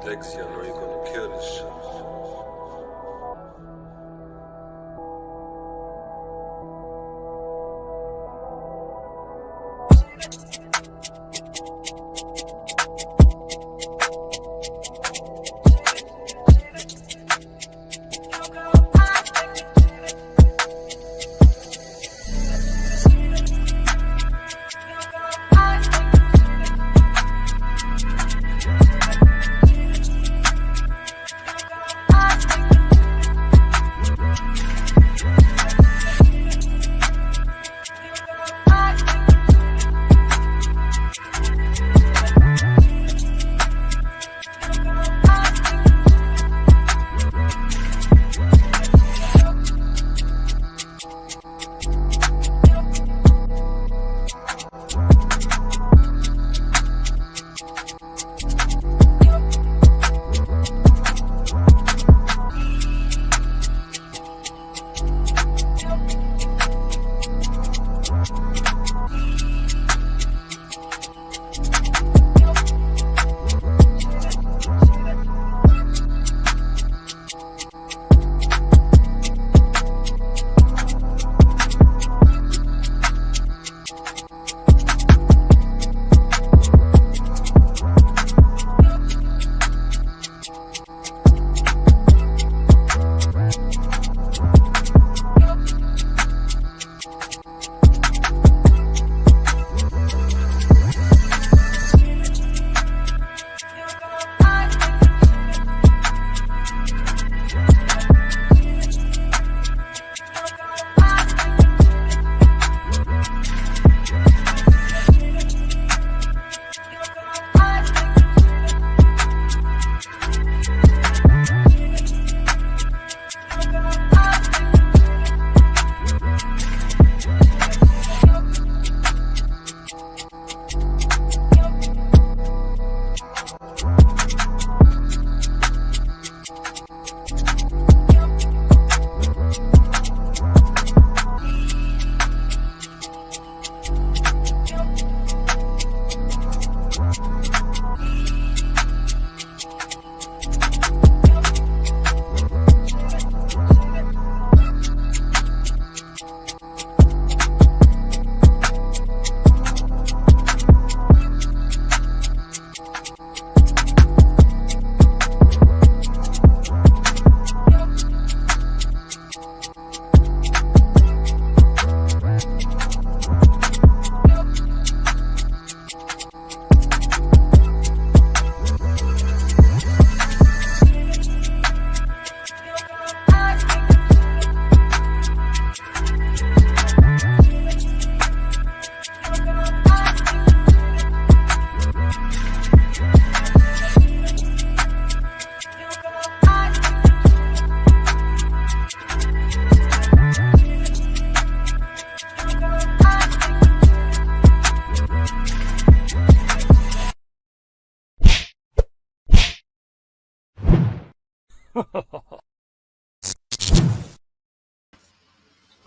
Lexi, I know you're gonna kill this shit.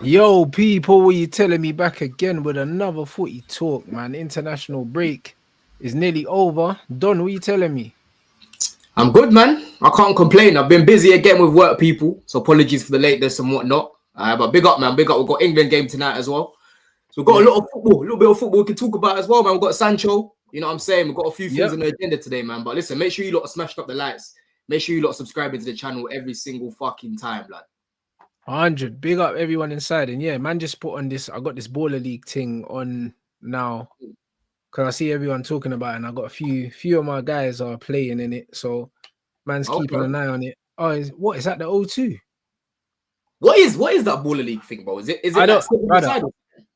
Yo, people, what you telling me back again with another footy talk, man? International break is nearly over. Don, what you telling me? I'm good, man. I can't complain. I've been busy again with work, people. So apologies for the lateness and whatnot. But big up, man. Big up. We've got England game tonight as well. So we've got a lot of football, a little bit of football we can talk about as well, man. We've got Sancho. You know what I'm saying? We've got a few things on the agenda today, man. But listen, make sure you lot smashed up the lights. Make sure you lot subscribing to the channel every single fucking time, lad. 100. Big up everyone inside. And yeah, man, just put on this. I got this baller league thing on now because I see everyone talking about it, and I got a few of my guys are playing in it. So man's keeping an eye on it. Oh, is that the O2? What is that baller league thing, bro? Is it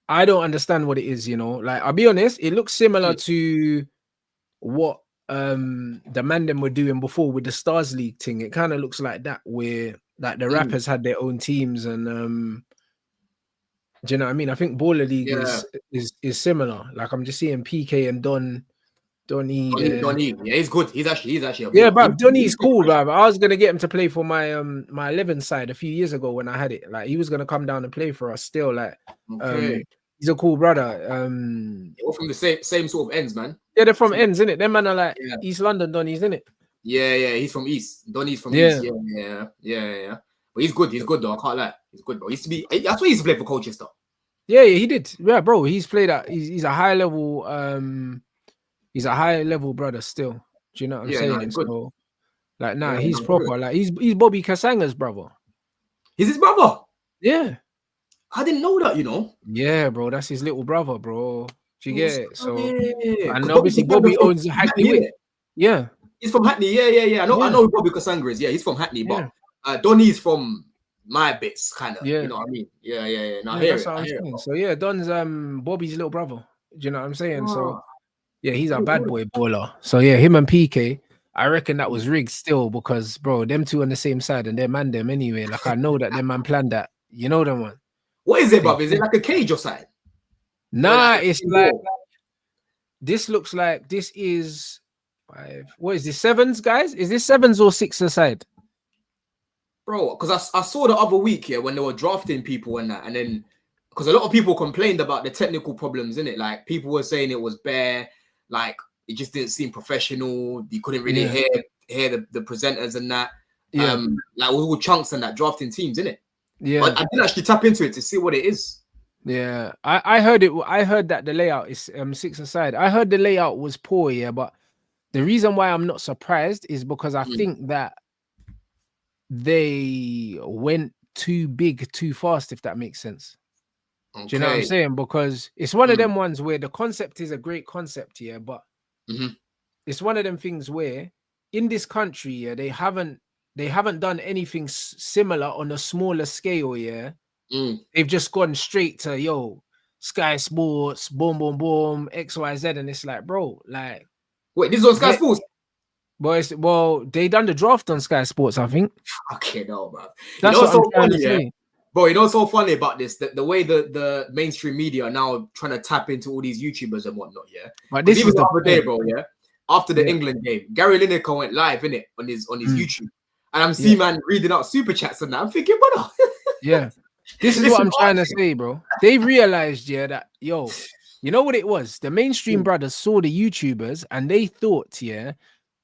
I don't understand what it is, you know. Like, I'll be honest, it looks similar to what the man them were doing before with the Stars League thing. It kind of looks like that, where like the rappers had their own teams, and do you know what I mean? I think Baller League is similar. Like, I'm just seeing PK and Donny. Yeah, he's good. He's actually but Donny's cool, bro. I was gonna get him to play for my my 11 side a few years ago when I had it. Like, he was gonna come down and play for us still. Like, He's a cool brother. They're all from the same sort of ends, man. Yeah, they're from ends, innit? Them man are like Yeah. East London Donnies, innit? Yeah, he's from East. Donny's from Yeah. East. Yeah. But he's good. He's good though. I can't lie. He's good, bro. He used to be. That's why he used to play for Colchester. Yeah, he did. Yeah, bro. He's played at. He's a high level. He's a high level brother still. Do you know what I'm saying? he's good. So, like, nah, Yeah, he's no, proper. good. Like, he's Bobby Kasanga's brother. He's his brother. Yeah. I didn't know that. You know. Yeah, bro. That's his little brother, bro. Do you get it? So, yeah. and obviously Bobby owns Hackney Wick. Yeah. He's from Hackney. Yeah. I know who Bobby Kasanga is. Yeah, he's from Hackney, but Donny's from my bits, kind of. Yeah. You know what I mean? Yeah. No, That's what I'm saying. So yeah, Don's Bobby's little brother. Do you know what I'm saying? So yeah, he's a bad boy baller. So yeah, him and PK, I reckon that was rigged still because bro, them two on the same side and they're man them anyway. Like I know that them man planned that. You know them one. What is it, bruv? Is it like a cage or something? Nah, it's like this looks like this is 5. What is this? 7s, guys? Is this 7s or 6 aside? Bro, because I saw the other week here when they were drafting people and that, and then because a lot of people complained about the technical problems in it. Like people were saying it was bare, like it just didn't seem professional. You couldn't really hear the presenters and that. Yeah. Like all chunks and that drafting teams, innit? Yeah. But I did actually tap into it to see what it is. Yeah. I heard it. I heard that the layout is 6 aside. I heard the layout was poor, yeah, but the reason why I'm not surprised is because I think that they went too big too fast, if that makes sense. Okay. Do you know what I'm saying? Because it's one of them ones where the concept is a great concept, yeah, but it's one of them things where in this country, yeah, they haven't done anything similar on a smaller scale, yeah. They've just gone straight to Sky Sports, boom, XYZ, and it's like, bro, like, wait, this is on Sky Sports. Boys, well, they done the draft on Sky Sports, I think. Okay, no, bro. That's what I'm trying to say. Yeah? Bro, you know what's so funny about this? The way the mainstream media are now trying to tap into all these YouTubers and whatnot, yeah? But this even is the other day, bro, yeah? After the England game, Gary Lineker went live, innit? On his YouTube. And I'm seeing man reading out super chats and that. I'm thinking, brother. Yeah. This is what I'm trying to say, bro. They realized, yeah, that, you know what it was? The mainstream brothers saw the YouTubers and they thought, yeah,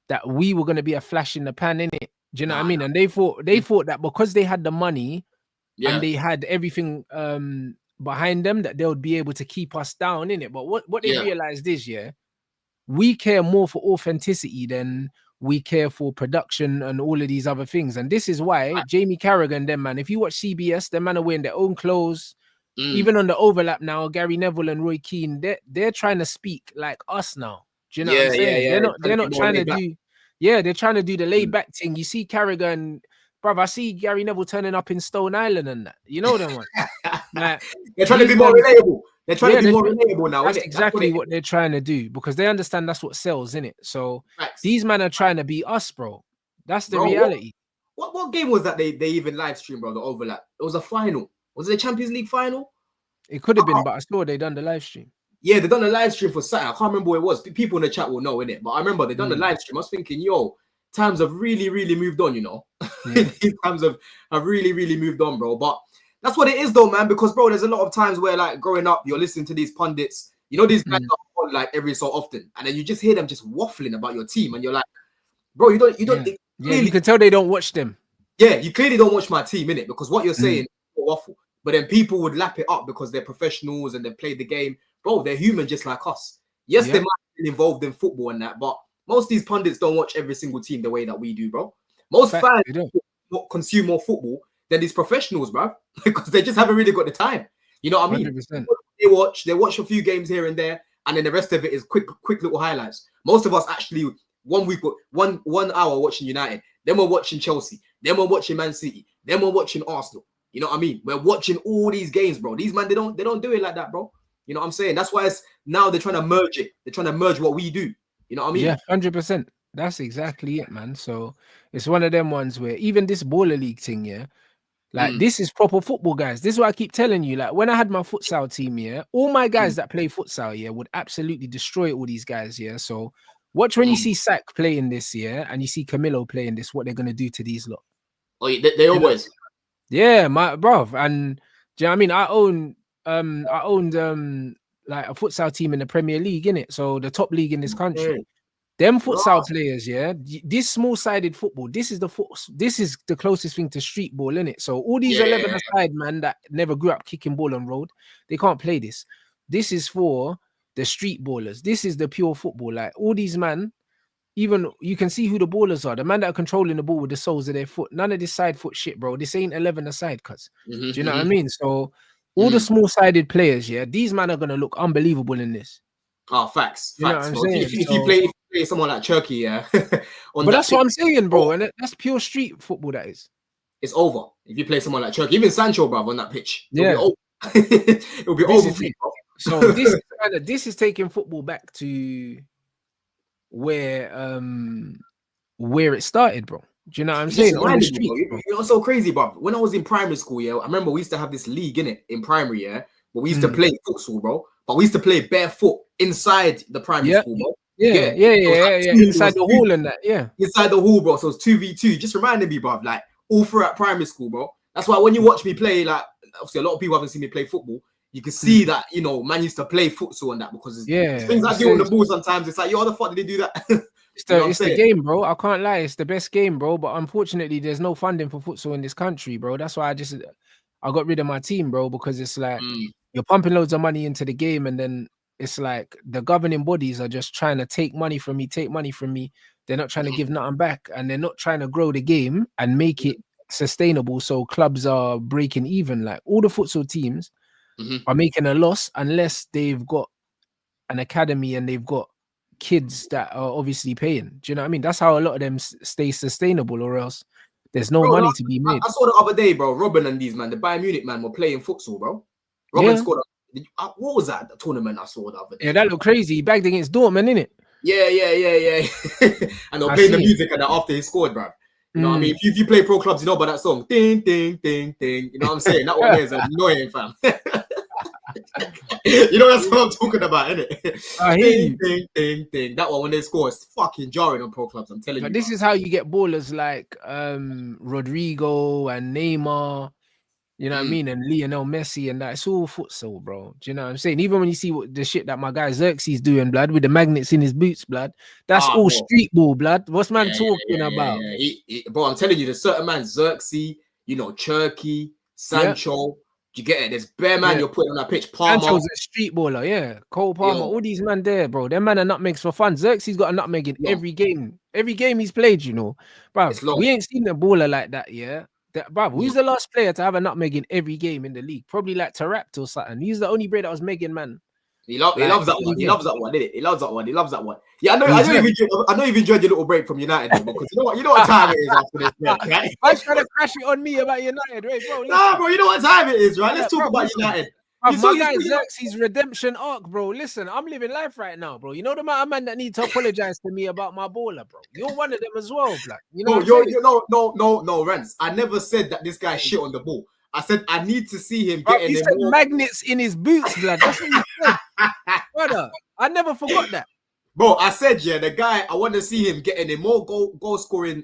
that we were going to be a flash in the pan, in it. Do you know what I mean? And they thought that because they had the money and they had everything behind them, that they would be able to keep us down, in it. But what they realized is, we care more for authenticity than we care for production and all of these other things. And this is why Jamie Carragher, them man, if you watch CBS, them man are wearing their own clothes. Even on the overlap now, Gary Neville and Roy Keane, they're trying to speak like us now. Do you know what I'm saying? They're not trying to do. Yeah, they're trying to do the laid back thing. You see Carragher and bruv, I see Gary Neville turning up in Stone Island and that. You know them one. Like, they're trying to be more relatable. They're trying to be more relatable now. That's exactly what they're trying to do because they understand that's what sells, innit? So these men are trying to be us, bro. That's the reality. What game was that they even live streamed, bro? The overlap. It was a final. Was it a Champions League final? It could have been, but I saw they done the live stream. Yeah, they done a live stream for Saturday. I can't remember what it was. People in the chat will know, innit? But I remember they done the live stream. I was thinking, times have really, really moved on, you know? These times have really, really moved on, bro. But that's what it is, though, man. Because, bro, there's a lot of times where, like, growing up, you're listening to these pundits. You know, these guys are on, like, every so often. And then you just hear them just waffling about your team. And you're like, bro, you don't. You can tell they don't watch them. Yeah, you clearly don't watch my team, innit? Because what you're saying is waffle. But then people would lap it up because they're professionals and they played the game. Bro, they're human just like us. Yes, they might be involved in football and that, but most of these pundits don't watch every single team the way that we do, bro. Most fans consume more football than these professionals, bro, because they just haven't really got the time. You know what I mean? 100%. They watch a few games here and there, and then the rest of it is quick little highlights. Most of us actually 1 week, 1 hour watching United, then we're watching Chelsea, then we're watching Man City, then we're watching Arsenal. You know what I mean? We're watching all these games, bro. These man, they don't do it like that, bro. You know what I'm saying? That's why now they're trying to merge it. They're trying to merge what we do. You know what I mean? Yeah, 100%. That's exactly it, man. So it's one of them ones where even this baller league thing, like this is proper football, guys. This is what I keep telling you. Like when I had my futsal team, all my guys that play futsal, would absolutely destroy all these guys, So watch when you see Sack playing this, and you see Camilo playing this, what they're gonna do to these lot. Oh, they always. Yeah, my bruv. And do you know what I mean? I own I owned like a futsal team in the Premier League, innit? So the top league in this country. Them futsal players, yeah. This small-sided football, this is the closest thing to street ball, innit? So all these 11-a-side man that never grew up kicking ball on road, they can't play this. This is for the street ballers. This is the pure football. Like all these man, even you can see who the ballers are. The man that are controlling the ball with the soles of their foot. None of this side foot shit, bro. This ain't 11-a-side, cuz. Do you know what I mean? So all the small-sided players, yeah, these men are gonna look unbelievable in this. Oh, facts. You know what I'm saying? If you play someone like Turkey, yeah. But that's what I'm saying, bro. And that's pure street football. That is. It's over if you play someone like Turkey. Even Sancho, bro, on that pitch. Yeah, it'll be over for you, bro. So this is taking football back to where it started, bro. Do you know what I'm saying? On the street, you know what's so crazy, bro? When I was in primary school, yeah, I remember we used to have this league in primary, yeah, but we used to play futsal, bro. But we used to play barefoot inside the primary school, bro. Yeah. Inside the hall and that, yeah. Inside the hall, bro. So it's 2v2. Just reminded me, bro, like all throughout primary school, bro. That's why when you watch me play, like obviously a lot of people haven't seen me play football. You can see that, you know, man used to play futsal and that because it's things I do on the ball sometimes. It's like, yo, how the fuck did they do that? It's the game, bro. I can't lie. It's the best game, bro. But unfortunately, there's no funding for futsal in this country, bro. That's why I got rid of my team, bro, because it's like you're pumping loads of money into the game and then it's like the governing bodies are just trying to take money from me. They're not trying to give nothing back and they're not trying to grow the game and make it sustainable. So clubs are breaking even. Like all the futsal teams are making a loss unless they've got an academy and they've got kids that are obviously paying. Do you know what I mean? That's how a lot of them stay sustainable, or else there's no money to be made. I saw the other day, bro. Robin and these man, the Bayern Munich man, were playing futsal, bro. Robin scored. What was that? The tournament I saw the other day. Yeah, that looked crazy. He bagged against Dortmund, innit? Yeah. And they're playing the music and that after he scored, bro. You know what I mean? If you play pro clubs, you know about that song. Ding, ding, ding, ding. You know what I'm saying? That one is annoying, fam. You know that's what I'm talking about, innit? I hear you. Ding, ding, ding. That one when they score is fucking jarring on pro clubs. I'm telling you. This is how you get ballers like Rodrigo and Neymar. You know what I mean? And Lionel Messi and that. It's all futsal, bro. Do you know what I'm saying? Even when you see what the shit that my guy Xerxes doing, blood, with the magnets in his boots, blood. That's all street ball, blood. What's man talking about? Bro, I'm telling you, there's certain man, Xerxes, you know, Cherky, Sancho. You get it? There's bare man you're putting on that pitch. Palmer. Sancho's a street baller, yeah. Cole Palmer, all these man there, bro. Them man are nutmegs for fun. Xerxes got a nutmeg in every game. Every game he's played, you know. Bro, we ain't seen a baller like that, yeah. Who's the last player to have a nutmeg in every game in the league? Probably like Tarapt or something. He's the only player that was megging, man. He loves that one. He loves that one, innit? He loves that one. Yeah, I know you've enjoyed your little break from United though, because you know what time it is after this break, right? I'm trying to crash it on me about United, right, bro? Nah, bro, you know what time it is, right? Let's talk about United. My guy Xerxes' redemption arc, bro. Listen, I'm living life right now, bro. You know the amount of man that need to apologize to me about my baller, bro. You're one of them as well, black. You know, no, Rants. I never said that this guy shit on the ball. I said I need to see him getting. He said magnets in his boots, blood. That's what he said, brother. I never forgot that. Bro, I said the guy. I want to see him getting in more goal scoring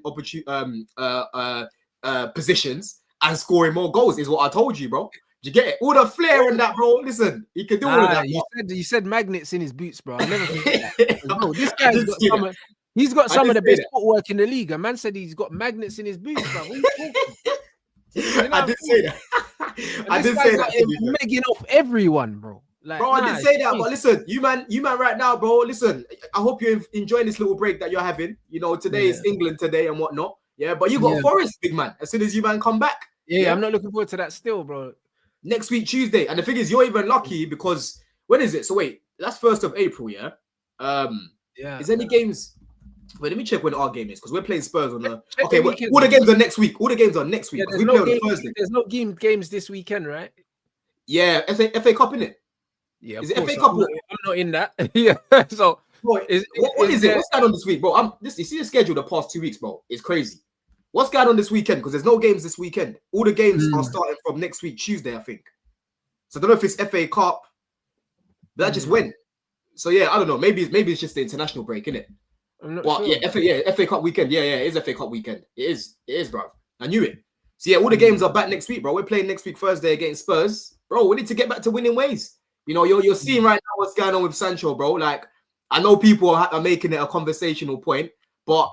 positions and scoring more goals. Is what I told you, bro. You get it? All the flair and that, bro. Listen, he can do all of that. You said magnets in his boots, bro. I never forget that. Bro, this guy's got some of the best footwork in the league. A man said he's got magnets in his boots, bro. What are you talking? I did say that. I did say that. Megging off everyone, bro. Like, bro, I did say that, but listen, you man right now, bro. Listen, I hope you're enjoying this little break that you're having. You know, today is England today and whatnot. Yeah, but you got Forest, big man. As soon as you man come back. Yeah, I'm not looking forward to that still, bro. Next week, Tuesday. And the thing is, you're even lucky because when is it? So wait, that's 1st of April, yeah? Is there any games? Wait, let me check when our game is because we're playing Spurs on the. Okay, all the games are next week. All the games are next week. We play on Thursday. There's no games this weekend, right? Yeah, FA Cup, innit? Yeah, is it FA Cup? I'm not in that. Yeah. So what is it? What's going on this week, bro? You see the schedule the past 2 weeks, bro. It's crazy. What's going on this weekend? Because there's no games this weekend. All the games are starting from next week, Tuesday, I think. So I don't know if it's FA Cup. That just went. So yeah, I don't know. Maybe it's just the international break, innit? I'm not sure. FA Cup weekend. Yeah, it is FA Cup weekend. It is, bro. I knew it. So yeah, all the games are back next week, bro. We're playing next week Thursday against Spurs. bro, we need to get back to winning ways. You know, you're seeing right now what's going on with Sancho, bro. Like, I know people are making it a conversational point, but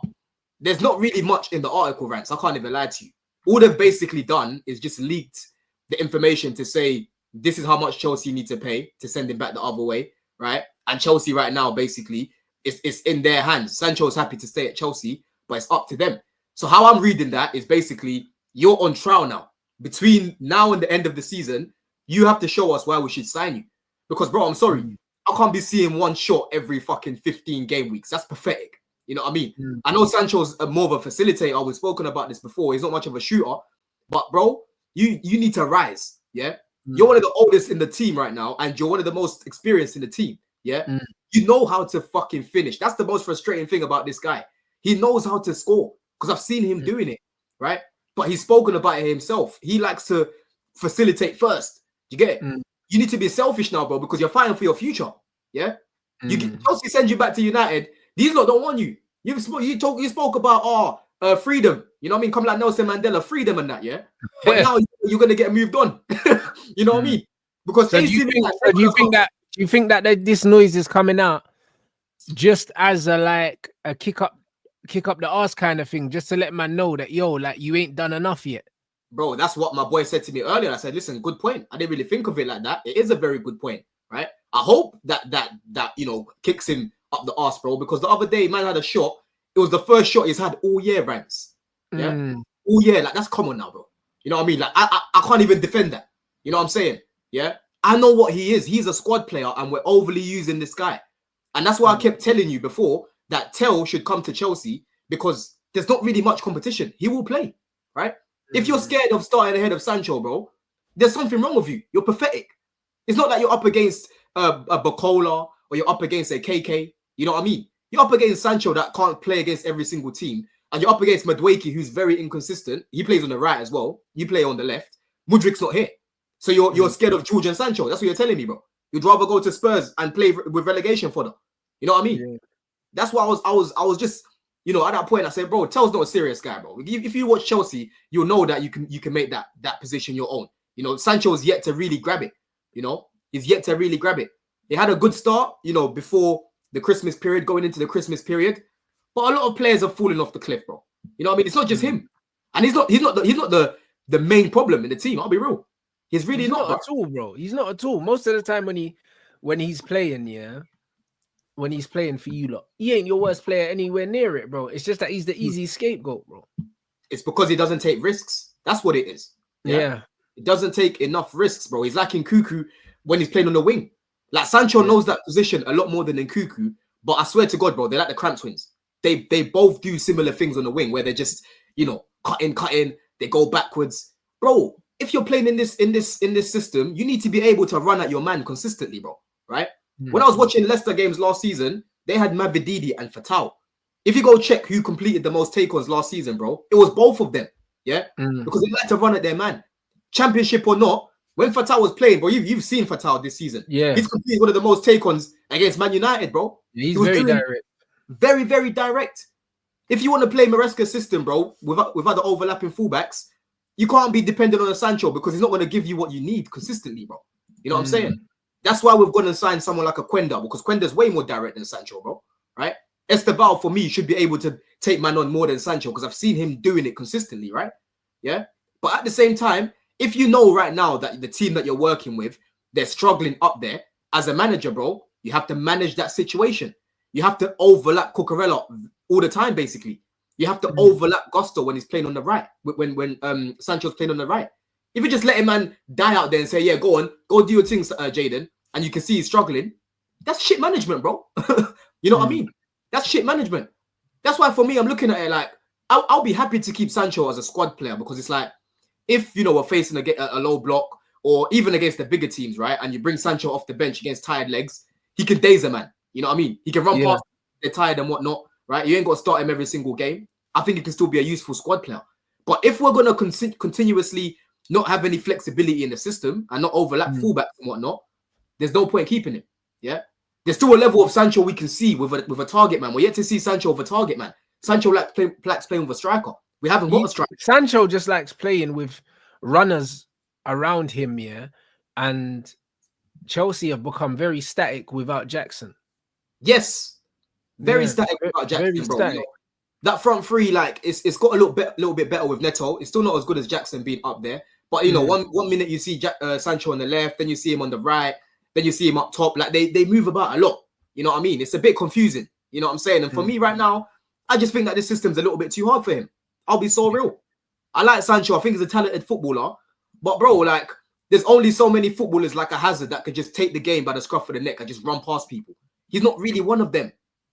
there's not really much in the article, Rants. I can't even lie to you. All they've basically done is just leaked the information to say this is how much Chelsea need to pay to send him back the other way, right? And Chelsea right now, basically, it's in their hands. Sancho's happy to stay at Chelsea, but it's up to them. So how I'm reading that is basically you're on trial now. Between now and the end of the season, you have to show us why we should sign you. Because, bro, I'm sorry. I can't be seeing one shot every fucking 15 game weeks. That's pathetic. You know what I mean? I know Sancho's more of a facilitator. We've spoken about this before. He's not much of a shooter. But, bro, you need to rise. Yeah? You're one of the oldest in the team right now, and you're one of the most experienced in the team. Yeah? You know how to fucking finish. That's the most frustrating thing about this guy. He knows how to score because I've seen him doing it, right? But he's spoken about it himself. He likes to facilitate first. You get it? You need to be selfish now, bro, because you're fighting for your future. Yeah? Chelsea send you back to United. These lot don't want you. You spoke about freedom. You know what I mean? Come like Nelson Mandela, freedom and that, yeah? But now you're gonna get moved on. You know what I mean? Because so do you think that this noise is coming out just as a kick up the arse kind of thing, just to let man know that you ain't done enough yet? Bro, that's what my boy said to me earlier. I said, listen, good point. I didn't really think of it like that. It is a very good point, right? I hope that kicks him up the arse, bro, because the other day man had a shot. It was the first shot he's had all year, Rants. Yeah, all year. Like, that's common now, bro. You know what I mean? Like, I can't even defend that. You know what I'm saying? Yeah, I know what he is. He's a squad player, and we're overly using this guy. And that's why I kept telling you before that Tell should come to Chelsea, because there's not really much competition. He will play, right? If you're scared of starting ahead of Sancho, bro, there's something wrong with you. You're pathetic. It's not that you're up against a Bacola or you're up against a KK. You know what I mean? You're up against Sancho that can't play against every single team. And you're up against Madueke, who's very inconsistent. He plays on the right as well. You play on the left. Mudrik's not here. So you're scared of George and Sancho. That's what you're telling me, bro. You'd rather go to Spurs and play with relegation for them. You know what I mean? Yeah. That's why I was just, you know, at that point I said, bro, Tell's not a serious guy, bro. If you watch Chelsea, you'll know that you can make that position your own. You know, Sancho's yet to really grab it. You know, he's yet to really grab it. He had a good start, you know, before the Christmas period, going into the Christmas period. But a lot of players have fallen off the cliff, bro. You know what I mean? It's not just him. And he's not the main problem in the team. I'll be real. He's really not at all, bro. He's not at all. Most of the time when he's playing, yeah, when he's playing for you lot, he ain't your worst player anywhere near it, bro. It's just that he's the easy scapegoat, bro. It's because he doesn't take risks. That's what it is. Yeah. He doesn't take enough risks, bro. He's lacking Cuckoo when he's playing on the wing. Like, Sancho knows that position a lot more than Cuckoo. But I swear to God, bro, they're like the Cramp twins. They both do similar things on the wing where they're just, you know, cutting, they go backwards. Bro, if you're playing in this system, you need to be able to run at your man consistently, bro. Right? When I was watching Leicester games last season, they had Mavididi and Fatal. If you go check who completed the most take-ons last season, bro, it was both of them. Yeah? Because they like to run at their man. Championship or not, when Fatal was playing, bro, you've seen Fatal this season. Yeah. He's completed one of the most take-ons against Man United, bro. He's very direct. Very, very direct. If you want to play Maresca's system, bro, with other overlapping fullbacks, you can't be dependent on a Sancho because he's not going to give you what you need consistently, bro. You know what I'm saying? That's why we've gone and signed someone like a Quenda, because Quenda's way more direct than Sancho, bro. Right? Esteval, for me, should be able to take man on more than Sancho because I've seen him doing it consistently, right? Yeah? But at the same time, if you know right now that the team that you're working with, they're struggling up there, as a manager, bro, you have to manage that situation. You have to overlap Cucurella all the time, basically. You have to overlap Gusto when he's playing on the right, when Sancho's playing on the right. If you just let a man die out there and say, yeah, go do your things, Jaden, and you can see he's struggling, that's shit management, bro. You know what I mean? That's shit management. That's why for me, I'm looking at it like, I'll be happy to keep Sancho as a squad player because it's like, if, you know, we're facing a low block or even against the bigger teams, right, and you bring Sancho off the bench against tired legs, he can daze a man. You know what I mean? He can run past, they're tired and whatnot, right? You ain't got to start him every single game. I think he can still be a useful squad player. But if we're going to continuously not have any flexibility in the system and not overlap fullbacks and whatnot, there's no point keeping him. Yeah? There's still a level of Sancho we can see with a target man. We're yet to see Sancho with a target man. Sancho likes playing with a striker. We haven't got a striker. Sancho just likes playing with runners around him, yeah, and Chelsea have become very static without Jackson. Yes, very Yeah, static without very Jackson, bro. static. That front three, like, it's got a little bit better with Neto. It's still not as good as Jackson being up there. But you know, one minute you see Sancho on the left, then you see him on the right, then you see him up top. Like they move about a lot. You know what I mean? It's a bit confusing. You know what I'm saying? And for me right now, I just think that this system's a little bit too hard for him. I'll be so real. I like Sancho. I think he's a talented footballer. But bro, like, there's only so many footballers like a Hazard that could just take the game by the scruff of the neck and just run past people. He's not really one of them.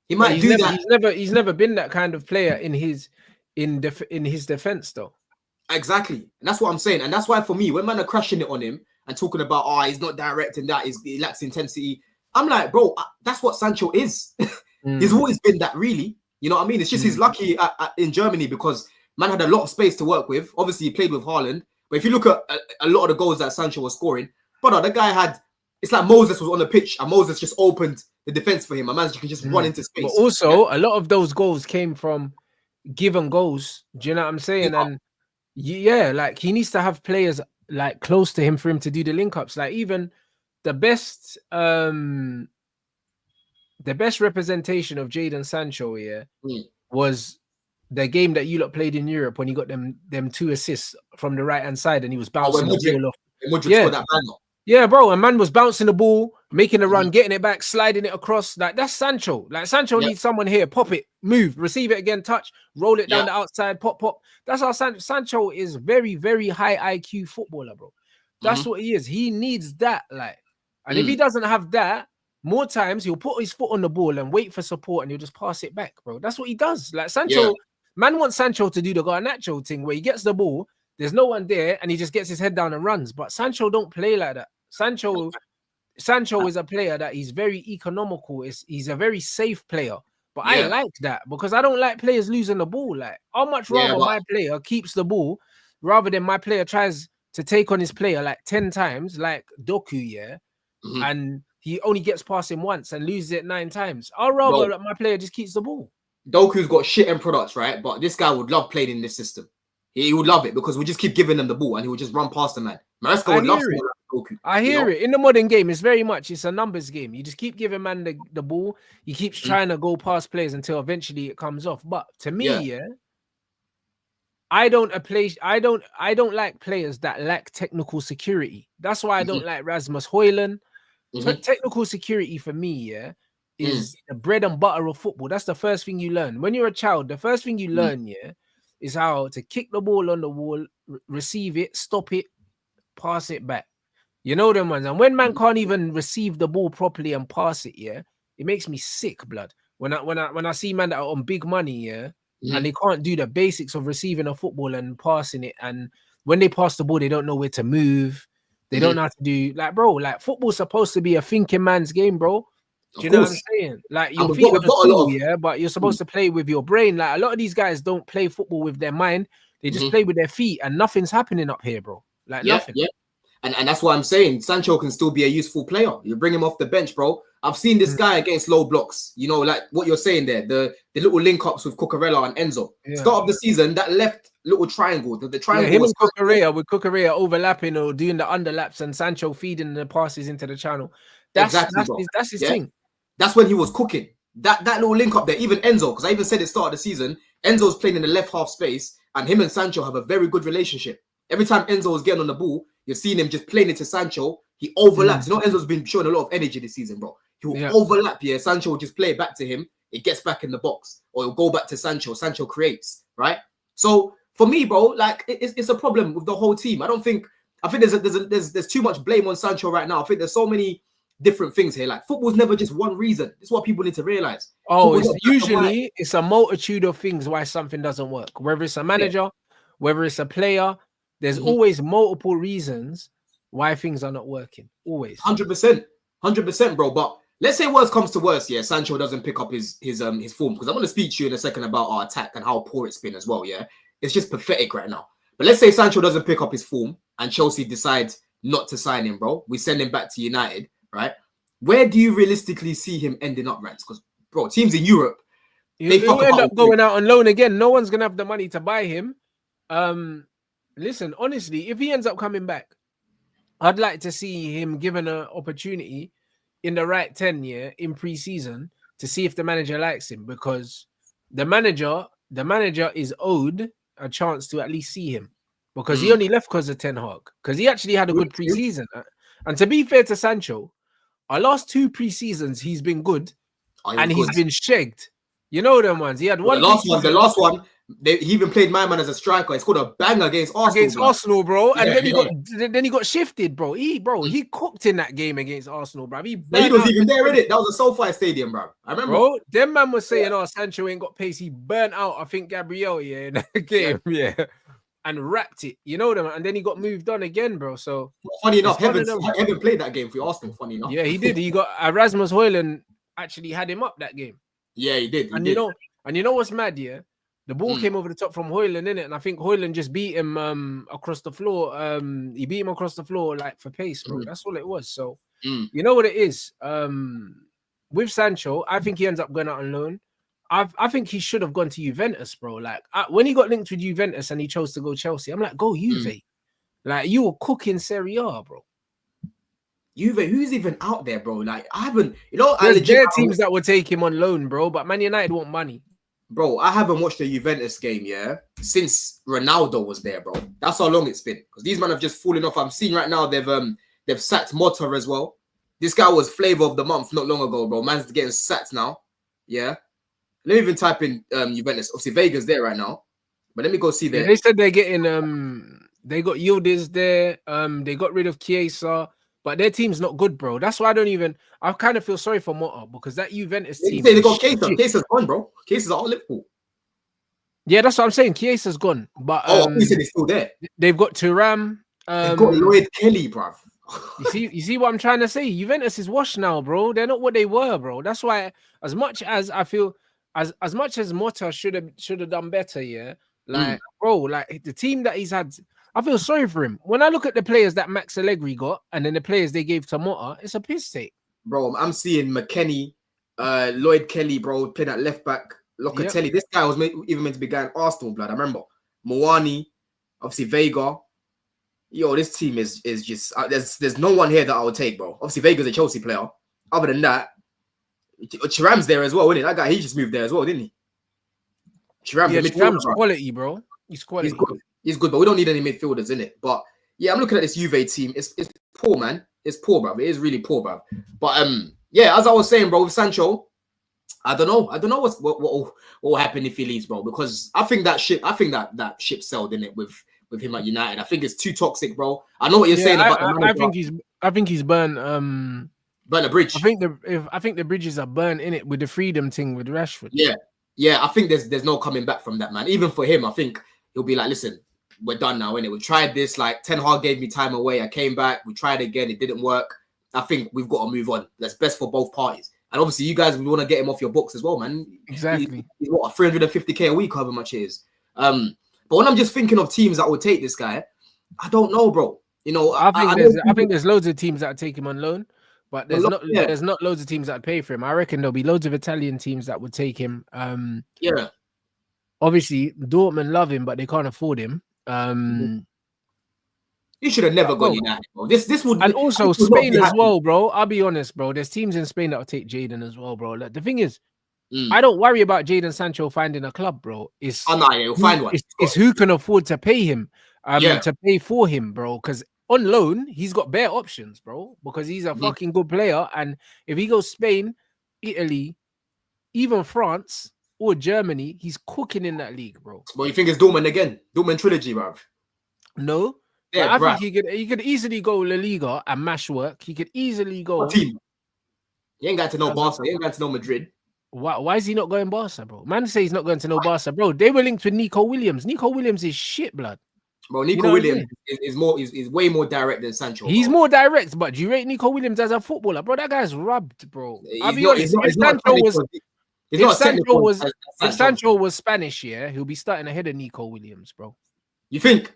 He might do that. He's never been that kind of player in his defense though. Exactly. And that's what I'm saying. And that's why for me, when man are crashing it on him and talking about, oh, he's not direct and that, he lacks intensity. I'm like, bro, that's what Sancho is. He's always been that, really. You know what I mean? It's just he's lucky in Germany because man had a lot of space to work with. Obviously, he played with Haaland. But if you look at a lot of the goals that Sancho was scoring, brother, the guy had, it's like Moses was on the pitch and Moses just opened the defense for him. A man can just run into space. But also, a lot of those goals came from given goals. Do you know what I'm saying? And yeah, like he needs to have players like close to him for him to do the link ups. Like even the best representation of Jadon Sancho was the game that you lot played in Europe when he got them 2 assists from the right hand side and he was bouncing the ball off. Yeah, bro, a man was bouncing the ball, making a run, getting it back, sliding it across. Like that's Sancho. Like Sancho needs someone here, pop it, move, receive it again, touch, roll it down the outside, pop. That's how Sancho is. Very, very high IQ footballer, bro. That's what he is. He needs that, like, and if he doesn't have that, more times he'll put his foot on the ball and wait for support, and he'll just pass it back, bro. That's what he does. Like Sancho, man wants Sancho to do the Garnacho thing where he gets the ball. There's no one there, and he just gets his head down and runs. But Sancho don't play like that. Sancho is a player that he's very economical. He's a very safe player. But I like that because I don't like players losing the ball. Like, I'd much rather my player keeps the ball rather than my player tries to take on his player like 10 times, like Doku, and he only gets past him once and loses it 9 times. I'd rather that my player just keeps the ball. Doku's got shit end products, right? But this guy would love playing in this system. He would love it because we just keep giving him the ball and he would just run past the man. Maresca would love it. I hear it. In the modern game, it's very much, it's a numbers game. You just keep giving man the ball. He keeps trying to go past players until eventually it comes off. But to me, I don't like players that lack technical security. That's why I don't like Rasmus Højlund. Technical security for me, is the bread and butter of football. That's the first thing you learn. When you're a child, the first thing you learn, is how to kick the ball on the wall, receive it, stop it, pass it back. You know them ones. And when man can't even receive the ball properly and pass it, it makes me sick, blood. When I see man that are on big money, and they can't do the basics of receiving a football and passing it, and when they pass the ball, they don't know where to move. They don't know how to do, like, bro, like football's supposed to be a thinking man's game, bro. Do you know what I'm saying? Like, your feet are the tool, but you're supposed to play with your brain. Like, a lot of these guys don't play football with their mind. They just play with their feet, and nothing's happening up here, bro. Like, nothing. Yeah. And that's what I'm saying. Sancho can still be a useful player. You bring him off the bench, bro. I've seen this guy against low blocks. You know, like what you're saying there, the little link-ups with Cucurella and Enzo. Start of the season, that left little triangle, the triangle him and Cucurella overlapping or doing the underlaps and Sancho feeding the passes into the channel. That's his thing. That's when he was cooking. That little link up there, even Enzo, because I even said at the start of the season, Enzo's playing in the left half space, and him and Sancho have a very good relationship. Every time Enzo was getting on the ball, you're seeing him just playing it to Sancho. He overlaps. You know, Enzo's been showing a lot of energy this season, bro. He'll overlap, Sancho will just play it back to him. It gets back in the box, or he'll go back to Sancho. Sancho creates, right? So for me, bro, like it's a problem with the whole team. I think there's too much blame on Sancho right now. I think there's so many different things here. Like, football's never just one reason. It's what people need to realize. It's a multitude of things why something doesn't work. Whether it's a manager, whether it's a player, there's always multiple reasons why things are not working. Always. 100%, bro. But let's say worst comes to worst, Sancho doesn't pick up his form, because I'm going to speak to you in a second about our attack and how poor it's been as well. It's just pathetic right now. But let's say Sancho doesn't pick up his form and Chelsea decides not to sign him, bro. We send him back to United, right? Where do you realistically see him ending up, Rants? Because, bro, teams in Europe, he'll end up going out on loan again. No one's gonna have the money to buy him. Listen, honestly, if he ends up coming back, I'd like to see him given an opportunity in the right 10 year in pre-season to see if the manager likes him, because the manager is owed a chance to at least see him, because he only left because of Ten Hag, because he actually had a good pre-season. And to be fair to Sancho, our last 2 pre-seasons he's been good, and he's been shagged. You know them ones. He had one. The last one, he even played my man as a striker. He scored a banger against Arsenal. Bro. And then he got shifted, bro. He cooked in that game against Arsenal, bro. He was even there, innit? That was a SoFi Stadium, bro. I remember. Bro, them man was saying, "Oh, Sancho ain't got pace." He burnt out, I think, Gabriel, in that game, and wrapped it. You know them, and then he got moved on again, bro. So funny enough, Heaven played that game for Arsenal. Funny enough, yeah, he did. He got Erasmus Højlund actually had him up that game. Yeah, he did. You know what's mad? Yeah, the ball came over the top from Højlund, innit? And I think Højlund just beat him across the floor. He beat him across the floor like for pace, bro. That's all it was. So you know what it is. With Sancho, I think he ends up going out on loan. I think he should have gone to Juventus, bro. Like when he got linked with Juventus and he chose to go Chelsea, I'm like, go Juve. Like you were cooking Serie A, bro. Juve, who's even out there, bro? Like I haven't, there are teams that would take him on loan, bro. But Man United want money, bro. I haven't watched the Juventus game, since Ronaldo was there, bro. That's how long it's been. Because these men have just fallen off. I'm seeing right now they've sacked Motta as well. This guy was flavor of the month not long ago, bro. Man's getting sacked now. Yeah. Let me even type in Juventus. Obviously, Vega's there right now. But let me go see there. They said they're getting they got Yildiz there. They got rid of Chiesa. But their team's not good, bro. That's why I kind of feel sorry for Motta, because that Juventus team. They got Chiesa. Chiesa's gone, bro. Chiesa's at Liverpool. Yeah, that's what I'm saying. Chiesa's gone. But he said he's still there. They've got Thuram. They've got Lloyd Kelly, bro. you see what I'm trying to say? Juventus is washed now, bro. They're not what they were, bro. That's why, as much as I feel, as much as Motta should have done better, bro, like the team that he's had. I feel sorry for him. When I look at the players that Max Allegri got and then the players they gave to Motta, it's a piss take. Bro, I'm seeing McKennie, Lloyd Kelly, bro, playing at left back. Locatelli. Yep. This guy was even meant to be going Arsenal, blood. I remember. Moani, obviously Vega. Yo, this team is just... there's no one here that I would take, bro. Obviously, Vega's a Chelsea player. Other than that, Thuram's there as well, isn't it? That guy, he just moved there as well, didn't he? Thuram's quality, bro. He's quality. He's good, but we don't need any midfielders in it. But yeah, I'm looking at this Juve team. It's poor, man. It's poor, bro. It is really poor, bro. But yeah, as I was saying, bro, with Sancho, I don't know what will happen if he leaves, bro. Because I think that ship sailed in it with him at United. I think it's too toxic, bro. I know what you're saying about the manager. I think he's burned a bridge. I think the bridges are burnt in it with the freedom thing with Rashford. Yeah. I think there's no coming back from that, man. Even for him, I think he'll be like, listen, we're done now, innit? We tried this, like Ten Hag gave me time away. I came back, we tried again, it didn't work. I think we've got to move on. That's best for both parties. And obviously, you guys, we want to get him off your books as well, man. Exactly. He's what, 350k a week, however much it is. But when I'm just thinking of teams that would take this guy, I don't know, bro. You know, I think there's loads of teams that would take him on loan, but there's not loads of teams that would pay for him. I reckon there'll be loads of Italian teams that would take him. Obviously, Dortmund love him, but they can't afford him. He should have never gone United, bro. This would, and also Spain as well, bro. I'll be honest, bro. There's teams in Spain that will take Jadon as well, bro. Like, the thing is, I don't worry about Jadon Sancho finding a club, bro. He'll find one. It's who can afford to pay him, to pay for him, bro. Because on loan, he's got bare options, bro. Because he's a fucking good player, and if he goes Spain, Italy, even France or Germany, he's cooking in that league, bro. Well, you think it's Dortmund again? Dortmund trilogy, bro? No. Yeah, I think he could easily go La Liga and mash work. He could easily go. What team? He ain't got to know Barca. He ain't got to know Madrid. Why is he not going Barca, bro? Man say he's not going to know Barca, bro. They were linked with Nico Williams. Nico Williams is shit, blood. Bro, Nico Williams is way more direct than Sancho. He's more direct, but do you rate Nico Williams as a footballer, bro? That guy's rubbed, bro. I'll be honest. If Sancho was Spanish, he'll be starting ahead of Nico Williams, bro. You think?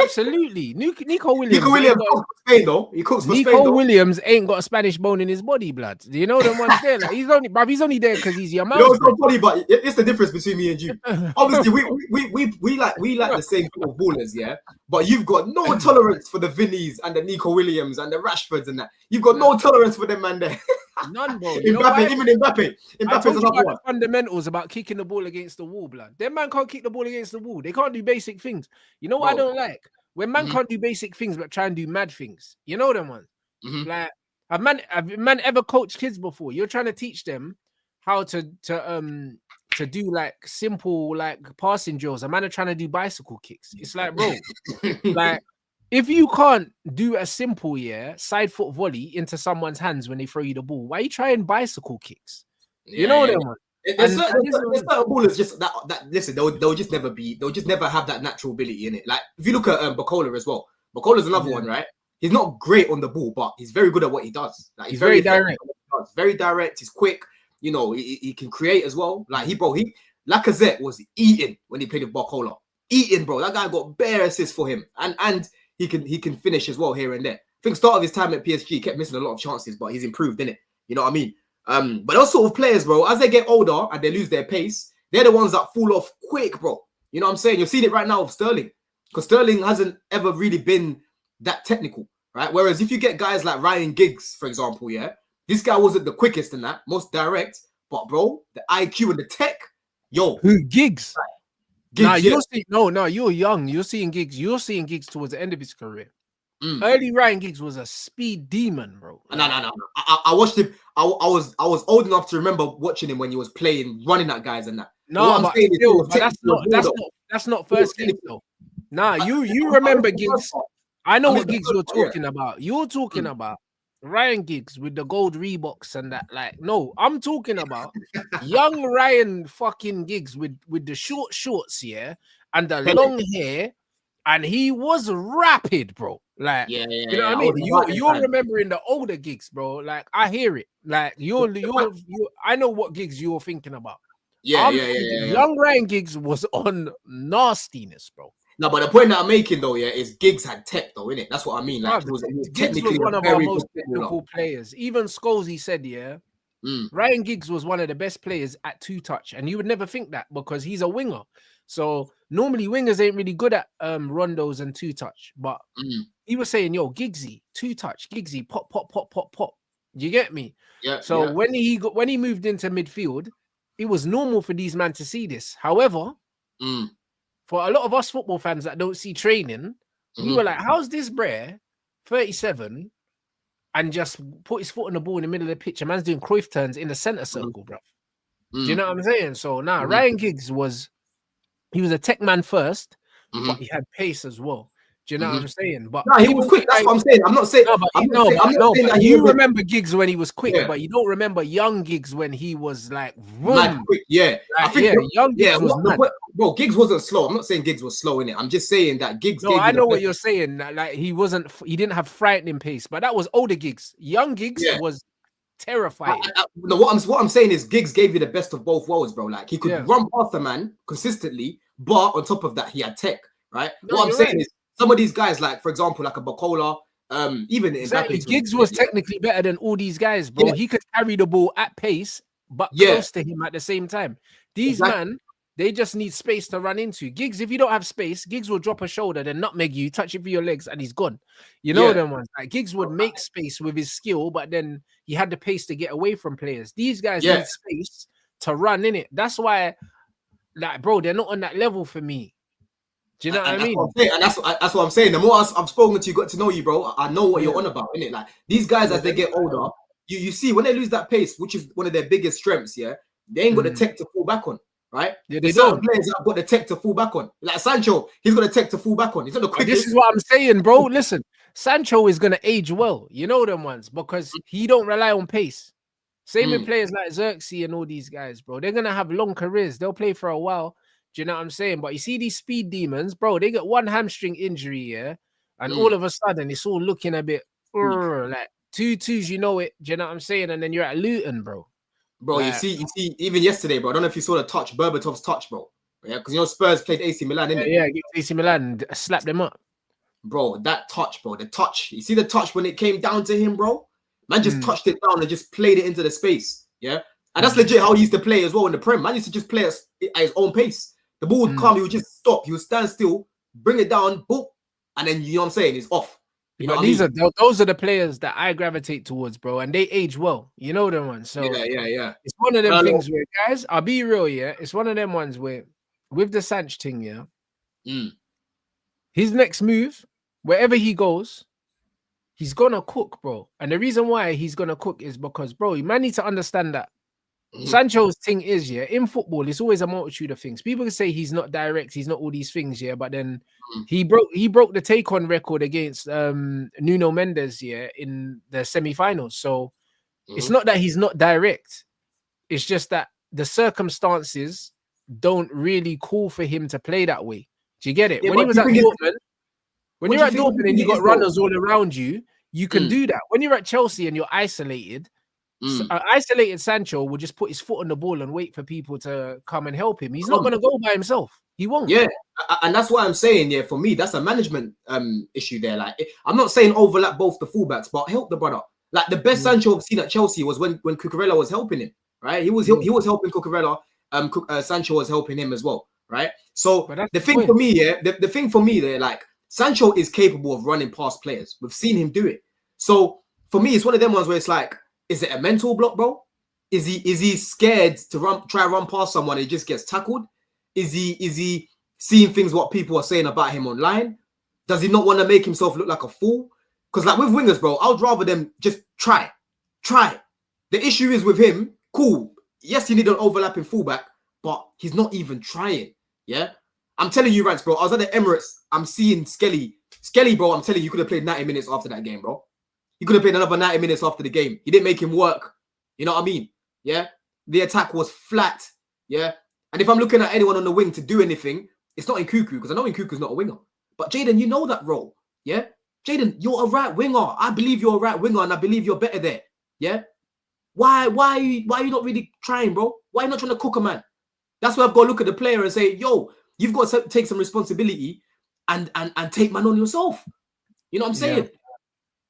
Absolutely. Nico Williams. Nico Williams cooks for Spain though. He cooks for Spain Nico though. Williams ain't got a Spanish bone in his body, blood. Do you know them ones there? Like, he's only there because he's your You know, mouse. it's not funny, but it's the difference between me and you. Obviously, we like the same sort of ballers, yeah. But you've got no tolerance for the Vinnies and the Nico Williams and the Rashfords and that. You've got no tolerance for them, man. There. None, bro. Mbappe, even Mbappe. I told Mbappe's you another about one. the fundamentals about kicking the ball against the wall, blood. Them man can't kick the ball against the wall. They can't do basic things. You know what I don't like? When man can't do basic things but try and do mad things. You know them ones? Like, have man ever coached kids before? You're trying to teach them how to do like simple like passing drills. A man are trying to do bicycle kicks. It's like, bro, like if you can't do a simple side foot volley into someone's hands when they throw you the ball, why are you trying bicycle kicks? You know them ones. There's certain ballers just that listen, they'll just never have that natural ability in it. Like if you look at Bacola as well, Bacola's another one, right? He's not great on the ball, but he's very good at what he does. Like he's very direct. Very direct. He's quick. You know, he can create as well. Like Lacazette was eating when he played with Bacola. Eating, bro. That guy got bare assists for him, and he can finish as well here and there. I think start of his time at PSG kept missing a lot of chances, but he's improved in it. You know what I mean? But those sort of players, bro, as they get older and they lose their pace, they're the ones that fall off quick, bro. You know what I'm saying? You're seeing it right now with Sterling, because Sterling hasn't ever really been that technical, right? Whereas if you get guys like Ryan Giggs, for example, this guy wasn't the quickest in that, most direct, but bro, the IQ and the tech, who Giggs? Giggs you're young. You're seeing Giggs towards the end of his career. Early Ryan Giggs was a speed demon, bro. No. I watched him. I was old enough to remember watching him when he was playing, running at guys and that. No, but that's not first Giggs though. Nah, you remember Giggs. I know what Giggs you're talking about. You're talking about Ryan Giggs with the gold Reeboks and that. Like, no, I'm talking about young Ryan fucking Giggs with the short shorts, and the long hair, and he was rapid, bro. Like, you know what I mean? You're remembering the older Giggs, bro. Like, I hear it. Like, I know what Giggs you're thinking about. Young Ryan Giggs was on nastiness, bro. No, but the point that I'm making though, is Giggs had tech though, innit? That's what I mean. Like, he was technically one of our most technical players. Even Scholesy said, Ryan Giggs was one of the best players at two touch, and you would never think that because he's a winger. So normally wingers ain't really good at rondos and two touch, but he was saying, yo, Giggsy, two touch, Giggsy, pop, pop, pop, pop, pop. You get me? Yeah. So when he moved into midfield, it was normal for these men to see this. However, for a lot of us football fans that don't see training, we were like, how's this Brer 37 and just put his foot on the ball in the middle of the pitch? A man's doing Cruyff turns in the center circle, bro. Do you know what I'm saying? So now Ryan Giggs was a tech man first, but he had pace as well. Do you know what I'm saying? But no, he was quick. That's what I'm saying. I'm not saying. But you remember Giggs when he was quick, but you don't remember young Giggs when he was like quick. Yeah, I think young Giggs was mad. Bro, Giggs wasn't slow. I'm not saying Giggs was slow in it. I'm just saying that Giggs. No, I know what you're saying. Like he didn't have frightening pace, but that was older Giggs. Young Giggs was terrifying. No, what I'm saying is Giggs gave you the best of both worlds, bro. Like he could run past the man consistently, but on top of that, he had tech. Right. No, what I'm saying is, some of these guys, like for example, like a Bacola, even Giggs was technically better than all these guys, bro. He could carry the ball at pace, but close to him at the same time. These man, they just need space to run into. Giggs, if you don't have space, Giggs will drop a shoulder, then nutmeg you, touch it for your legs, and he's gone. You know them ones. Like Giggs would make space with his skill, but then he had the pace to get away from players. These guys need space to run in it. That's why, like, bro, they're not on that level for me. Do you know what I mean? And that's what I'm saying. The more I've spoken to you, got to know you, bro, I know what you're on about, innit? Like these guys, as they get older, you see when they lose that pace, which is one of their biggest strengths, they ain't got the tech to fall back on, right? Yeah, There's certain players that have got the tech to fall back on. Like Sancho, he's got the tech to fall back on. He's not the quickest. This is what I'm saying, bro. Listen, Sancho is gonna age well. You know them ones because he don't rely on pace. Same with players like Xerxes and all these guys, bro. They're gonna have long careers. They'll play for a while. Do you know what I'm saying? But you see these speed demons, bro, they get one hamstring injury, and all of a sudden it's all looking a bit like 2-2s, you know it. Do you know what I'm saying? And then you're at Luton, bro. Bro, you see, even yesterday, bro. I don't know if you saw the touch, Berbatov's touch, bro. Yeah, because Spurs played AC Milan, innit? Yeah, AC Milan slapped them up. bro, that touch, bro, the touch. You see the touch when it came down to him, bro? Man just touched it down and just played it into the space. Yeah. And that's legit how he used to play as well in the Prem. Man used to just play at his own pace. The ball would come, he would just stop, he would stand still, bring it down, boop, and then you know what I'm saying, it's off. You know but those are the players that I gravitate towards, bro, and they age well. You know them ones. So yeah. It's one of them things where, guys, I'll be real, yeah. It's one of them ones where with the Sanch thing, yeah. His next move, wherever he goes, he's gonna cook, bro. And the reason why he's gonna cook is because, bro, you might need to understand that Sancho's thing is, yeah, in football, it's always a multitude of things. People can say he's not direct, he's not all these things, yeah, but then he broke the take-on record against Nuno Mendes, yeah, in the semi-finals. So it's not that he's not direct, it's just that the circumstances don't really call for him to play that way. Do you get it? Yeah, when he was at Dortmund, when you're at Dortmund and you got runners all around you, you can do that. When you're at Chelsea and you're isolated, isolated Sancho will just put his foot on the ball and wait for people to come and help him. He's not going to go by himself. He won't. Yeah, and that's what I'm saying. Yeah, for me, that's a management issue there. Like, I'm not saying overlap both the fullbacks, but help the brother. Like the best Sancho I've seen at Chelsea was when Cucurella was helping him. Right, he was helping Cucurella. Sancho was helping him as well. Right. So the thing for me, yeah, the thing for me there, like Sancho is capable of running past players. We've seen him do it. So for me, it's one of them ones where it's like, is it a mental block, bro? Is he scared to try and run past someone and he just gets tackled? Is he seeing things what people are saying about him online? Does he not want to make himself look like a fool? Because like with wingers, bro, I would rather them just try. The issue is with him, cool. Yes, you need an overlapping fullback, but he's not even trying. Yeah, I'm telling you, Rants, bro. I was at the Emirates. I'm seeing Skelly, bro. I'm telling you, you could have played 90 minutes after that game, bro. You could have played another 90 minutes after the game. He didn't make him work. You know what I mean? Yeah. The attack was flat. Yeah. And if I'm looking at anyone on the wing to do anything, it's not in Nkuku, because I know Nkuku's not a winger. But Jaden, you know that role. Yeah. Jaden, you're a right winger. I believe you're a right winger, and I believe you're better there. Yeah. Why are you not really trying, bro? Why are you not trying to cook a man? That's why I've got to look at the player and say, yo, you've got to take some responsibility and take man on yourself. You know what I'm saying? Yeah.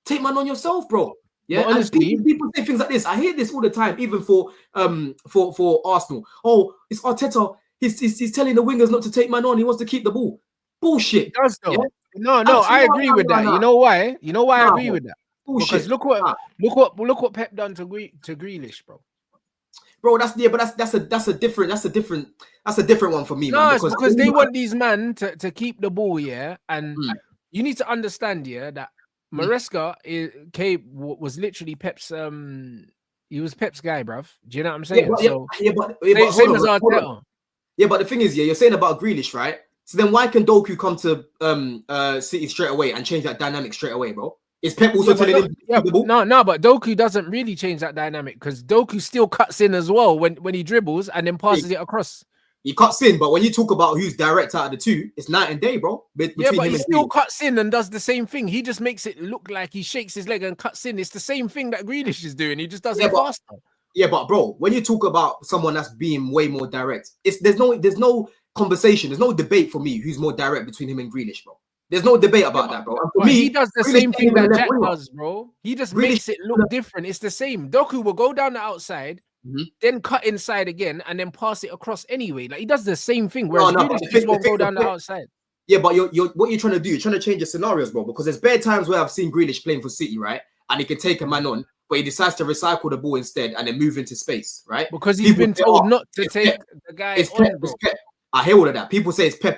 Take man on yourself, bro. Yeah. But honestly, and people say things like this. I hear this all the time, even for Arsenal. Oh, it's Arteta. He's telling the wingers not to take man on. He wants to keep the ball. Bullshit. It does though. Yeah? No, I agree with that. You know why? You know why I agree with that? Bullshit. Because look what Pep done to Grealish, bro. Bro, that's a different one for me, man. Because they want these men to keep the ball, yeah. And you need to understand, yeah, that Maresca was literally Pep's he was Pep's guy, bruv. Do you know what I'm saying? But same as Arteta. Yeah, but the thing is, yeah, you're saying about Grealish, right? So then why can Doku come to City straight away and change that dynamic straight away, bro? Is Pep also telling him the ball? No, but Doku doesn't really change that dynamic, because Doku still cuts in as well when he dribbles and then passes it across. He cuts in, but when you talk about who's direct out of the two, it's night and day, bro. But he still cuts in and does the same thing. He just makes it look like he shakes his leg and cuts in. It's the same thing that Grealish is doing. He just does it faster. Yeah, but bro, when you talk about someone that's being way more direct, there's no conversation, there's no debate for me who's more direct between him and Grealish, bro. There's no debate about that, bro. And for me, he does the same thing that Jack does, bro. He just makes it look different. It's the same. Doku will go down the outside, then cut inside again, and then pass it across anyway. Like, he does the same thing, whereas Grealish just won't go down the outside. Yeah, but what you're trying to do, you're trying to change the scenarios, bro. Because there's bare times where I've seen Grealish playing for City, right? And he can take a man on, but he decides to recycle the ball instead and then move into space, right? Because he's been told not to take the guy on, bro. I hear all of that. People say it's Pep.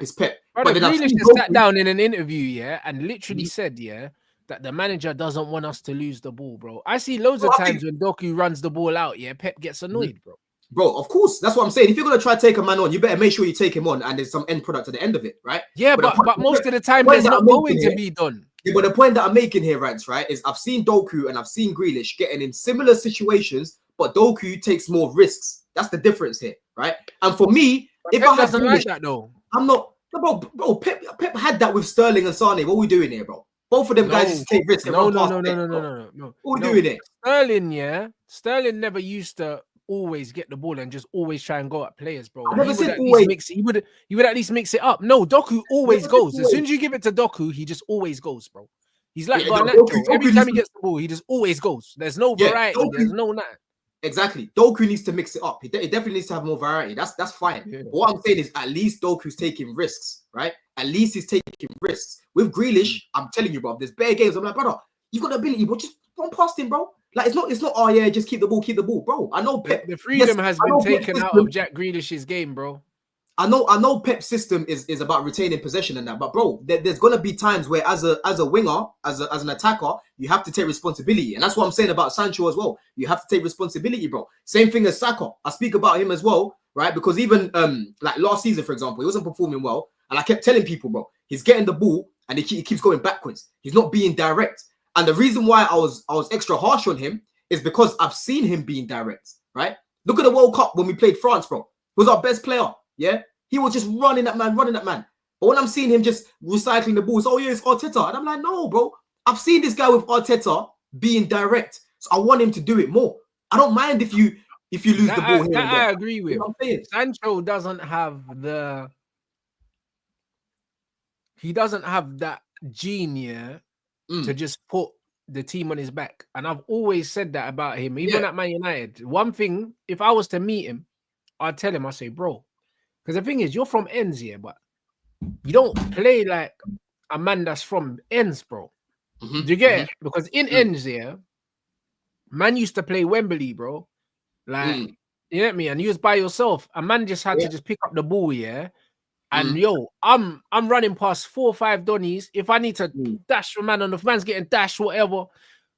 But Grealish just sat down in an interview, yeah, and literally said, yeah, that the manager doesn't want us to lose the ball, bro. I see loads of times when Doku runs the ball out, yeah, Pep gets annoyed, bro. Bro, of course. That's what I'm saying. If you're going to try to take a man on, you better make sure you take him on and there's some end product at the end of it, right? Yeah, but most of the time, there's not going to be done. Yeah, but the point that I'm making here, Rants, right, is I've seen Doku and I've seen Grealish getting in similar situations, but Doku takes more risks. That's the difference here, right? And for me, if I doesn't like that though, I'm not, bro. Pep had that with Sterling and Sane. What are we doing here, bro? Both of them guys just take risks. No. What are we doing here? Sterling never used to always get the ball and just always try and go at players, bro. I never He would said at least always. mix it. He would at least mix it up. No, Doku always never said goes. As soon as you give it to Doku, he just always goes, bro. He's like Yeah, Garnacho. Every Doku time he needs gets the ball, he just always goes. There's no Yeah, variety. Doku- There's no nothing. Exactly. Doku needs to mix it up. He definitely needs to have more variety. That's fine. Yeah. But what I'm saying is at least Doku's taking risks, right? At least he's taking risks. With Grealish, I'm telling you, bro, there's bare games. I'm like, brother, you've got the ability, bro. Just run past him, bro. Like it's not, oh yeah, just keep the ball, bro. I know Pep. The freedom has I been know taken Pep's out system- of Jack Grealish's game, bro. I know Pep's system is about retaining possession and that, but bro, there's gonna be times where as a winger, as an attacker, you have to take responsibility, and that's what I'm saying about Sancho as well. You have to take responsibility, bro. Same thing as Saka. I speak about him as well, right? Because even like last season, for example, he wasn't performing well, and I kept telling people, bro, he's getting the ball and he keeps going backwards. He's not being direct, and the reason why I was extra harsh on him is because I've seen him being direct, right? Look at the World Cup when we played France, bro. He was our best player. Yeah, he was just running that man. But when I'm seeing him just recycling the balls, oh yeah, it's Arteta. And I'm like, no, bro. I've seen this guy with Arteta being direct. So I want him to do it more. I don't mind if you lose the ball here. That I agree with. You know what I'm saying? Sancho doesn't have that gene, yeah, to just put the team on his back. And I've always said that about him, even at Man United. One thing, if I was to meet him, I'd tell him, I say, bro, because the thing is, you're from ends here, but you don't play like a man that's from ends, bro. Do you get it? Because in ends here, man used to play Wembley, bro. Like, you get me? And you was by yourself. A man just had to just pick up the ball, yeah. And yo, I'm running past 4 or 5 Donnies. If I need to dash a man on the man's getting dashed, whatever,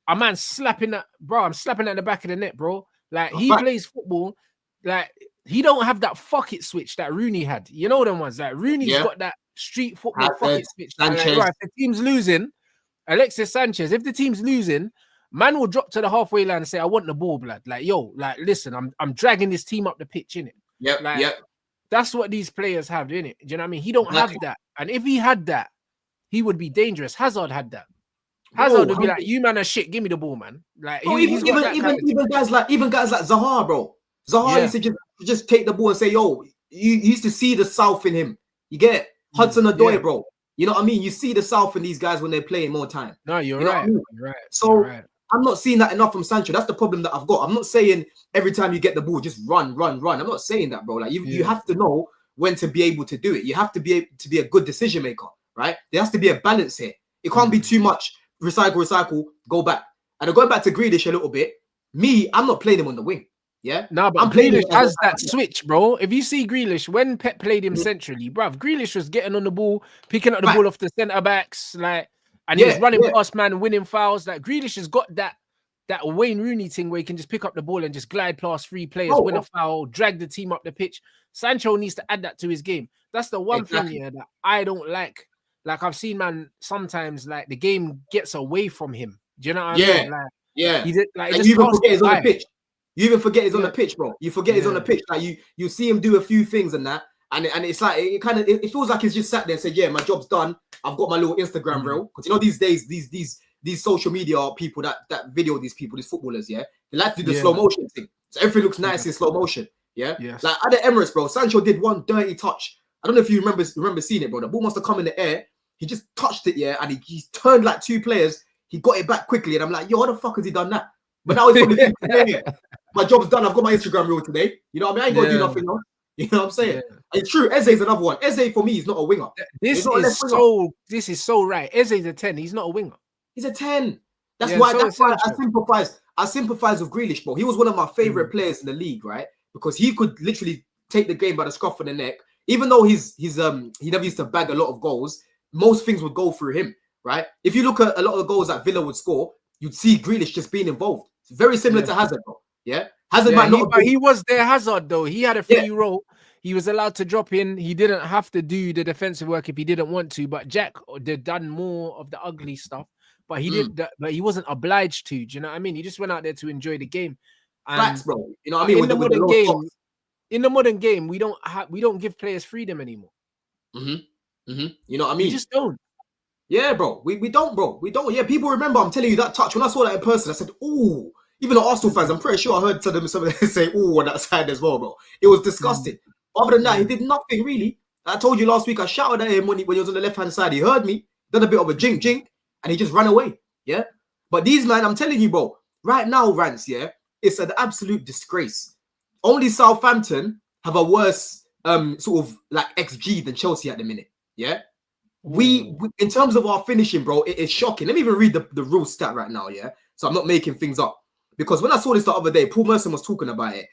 a man slapping that, bro. I'm slapping at the back of the net, bro. Like he plays football, like he don't have that fuck it switch that Rooney had. You know them ones. Like Rooney's got that street football fuck it switch. Like, bro, if the team's losing, Alexis Sanchez, if the team's losing, man will drop to the halfway line and say, I want the ball, blood. Like, yo, like listen, I'm dragging this team up the pitch, innit? Like, that's what these players have, innit? Do you know what I mean? He don't have that. And if he had that, he would be dangerous. Hazard had that. Hazard would be like, you man are shit, give me the ball, man. Like he's got that even guys like Zaha, bro. Zaha used to just take the ball and say, yo, you used to see the South in him. You get it? Hudson-Odoi, bro. You know what I mean? You see the South in these guys when they're playing more time. No, you're right. You're right. So I'm not seeing that enough from Sancho. That's the problem that I've got. I'm not saying every time you get the ball, just run. I'm not saying that, bro. Like you have to know when to be able to do it. You have to be able to be a good decision maker, right? There has to be a balance here. It can't be too much recycle, go back. And going back to Grealish a little bit, I'm not playing him on the wing. Yeah, no, but Grealish has that switch, bro. If you see Grealish, when Pep played him centrally, bruv, Grealish was getting on the ball, picking up the ball off the centre backs, like, and he was running past man, winning fouls. Like Grealish has got that Wayne Rooney thing where he can just pick up the ball and just glide past 3 players, win a foul, drag the team up the pitch. Sancho needs to add that to his game. That's the one thing here that I don't like. Like I've seen, man, sometimes like the game gets away from him. Do you know what I mean? Like, he did, like you even forget he's on the pitch. You even forget he's on the pitch, bro. You forget he's on the pitch. Like you see him do a few things and that, and it's like it feels like he's just sat there and said, "Yeah, my job's done. I've got my little Instagram reel." Because you know these days, these social media people that video these people, these footballers, they like to do the slow motion thing. So everything looks nice in slow motion. Like at the Emirates, bro, Sancho did one dirty touch. I don't know if you remember seeing it, bro. The ball must have come in the air. He just touched it, and he turned like 2 players. He got it back quickly, and I'm like, yo, how the fuck has he done that? But now he's probably thinking, my job's done. I've got my Instagram reel today. You know what I mean? I ain't gonna do nothing else. You know what I'm saying? It's true. Eze's another one. Eze for me is not a winger. This is so right. Eze's a 10. He's not a winger. He's a 10. That's why I sympathize with Grealish, bro. He was one of my favorite players in the league, right? Because he could literally take the game by the scruff of the neck. Even though he never used to bag a lot of goals, most things would go through him, right? If you look at a lot of the goals that Villa would score, you'd see Grealish just being involved. It's very similar to Hazard, bro. Hazard might not. He was their Hazard though. He had a free role. He was allowed to drop in. He didn't have to do the defensive work if he didn't want to. But Jack did done more of the ugly stuff. But he did. But he wasn't obliged to. Do you know what I mean? He just went out there to enjoy the game. Facts, bro. You know what I mean? In the modern game, we don't give players freedom anymore. You know what I mean? We just don't. Yeah, bro. We don't, bro. We don't. Yeah, people remember. I'm telling you that touch. When I saw that in person, I said, "Ooh." Even the Arsenal fans, I'm pretty sure I heard some of them say "ooh" on that side as well, bro. It was disgusting. Other than that, he did nothing really. I told you last week, I shouted at him when he was on the left-hand side. He heard me, done a bit of a jink, and he just ran away. Yeah. But these man, I'm telling you, bro, right now, Rants, yeah, it's an absolute disgrace. Only Southampton have a worse sort of like XG than Chelsea at the minute. Yeah. We in terms of our finishing, bro, it is shocking. Let me even read the real stat right now, yeah. So I'm not making things up. Because when I saw this the other day, Paul Merson was talking about it.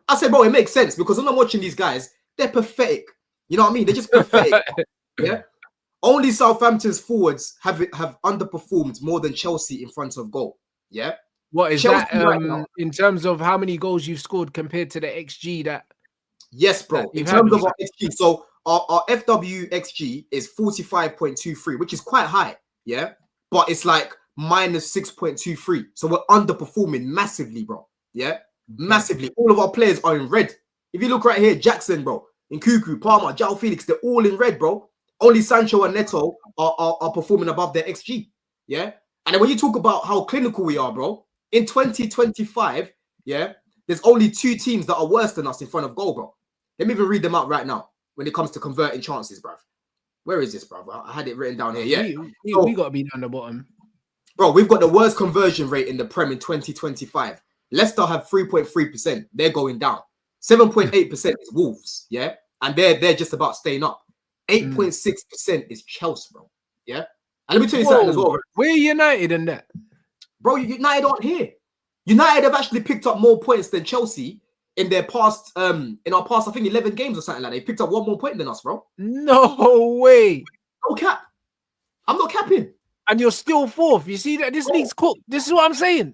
I said, bro, it makes sense because when I'm watching these guys, they're pathetic. You know what I mean? They're just pathetic. Yeah. Only Southampton's forwards have underperformed more than Chelsea in front of goal. Yeah. What is Chelsea that right now, in terms of how many goals you've scored compared to the XG that? Yes, bro. In terms of our XG, so our FW XG is 45.23, which is quite high. Yeah. But it's like minus 6.23. So we're underperforming massively, bro. Yeah. Massively. All of our players are in red. If you look right here, Jackson, bro, in Cuckoo, Palmer, João Felix, they're all in red, bro. Only Sancho and Neto are performing above their XG. Yeah. And then when you talk about how clinical we are, bro, in 2025, yeah, there's only 2 teams that are worse than us in front of goal, bro. Let me even read them out right now when it comes to converting chances, bruv. Where is this, bruv? I had it written down here. Yeah. We got to be down the bottom. Bro, we've got the worst conversion rate in the Prem in 2025. Leicester have 3.3%. They're going down. 7.8% is Wolves, yeah? And they're just about staying up. 8.6% is Chelsea, bro. Yeah? And let me tell you something as well, bro. We're United in that. Bro, United aren't here. United have actually picked up more points than Chelsea in their past, in our past, I think 11 games or something like that. They picked up 1 more point than us, bro. No way. No cap. I'm not capping. And you're still 4th. You see that this league's cooked. This is what I'm saying.